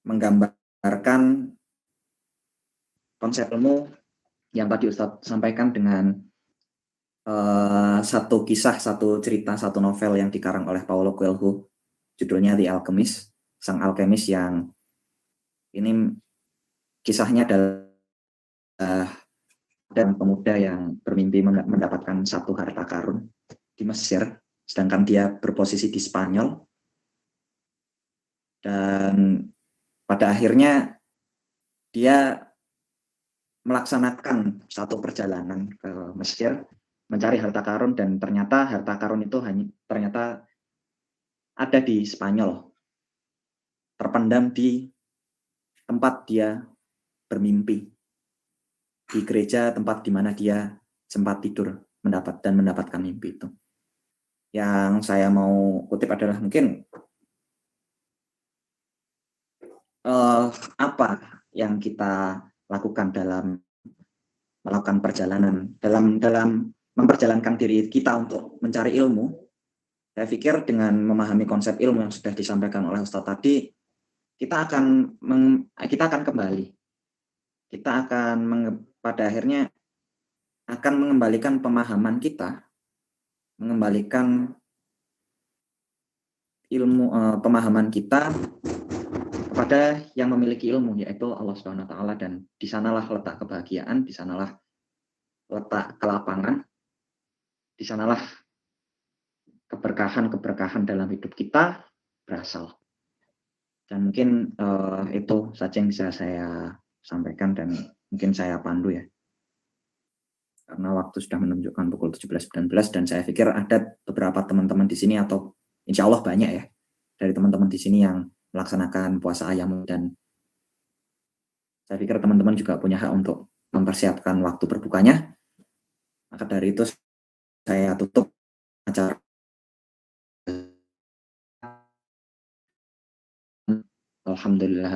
menggambarkan konsep ilmu yang tadi Ustadz sampaikan dengan satu kisah, satu cerita, satu novel yang dikarang oleh Paulo Coelho, judulnya The Alchemist, Sang Alkemis, yang ini kisahnya adalah dan pemuda yang bermimpi mendapatkan satu harta karun di Mesir, sedangkan dia berposisi di Spanyol, dan pada akhirnya dia melaksanakan satu perjalanan ke Mesir mencari harta karun, dan ternyata harta karun itu ternyata ada di Spanyol, terpendam di tempat dia bermimpi, di gereja tempat di mana dia sempat tidur mendapatkan mimpi itu. Yang saya mau kutip adalah mungkin apa yang kita lakukan dalam melakukan perjalanan, dalam memperjalankan diri kita untuk mencari ilmu. Saya pikir dengan memahami konsep ilmu yang sudah disampaikan oleh Ustadz tadi, kita akan kembali. Kita akan pada akhirnya akan mengembalikan pemahaman kita, mengembalikan ilmu pemahaman kita kepada yang memiliki ilmu, yaitu Allah Subhanahu wa taala, dan di sanalah letak kebahagiaan, di sanalah letak kelapangan, di sanalah keberkahan dalam hidup kita berasal. Dan mungkin itu saja yang bisa saya sampaikan, dan mungkin saya pandu ya, karena waktu sudah menunjukkan pukul 17.19, dan saya pikir ada beberapa teman-teman di sini, atau insya Allah banyak ya dari teman-teman di sini yang melaksanakan puasa ayam, dan saya pikir teman-teman juga punya hak untuk mempersiapkan waktu berbukanya. Maka dari itu saya tutup acara. Alhamdulillah.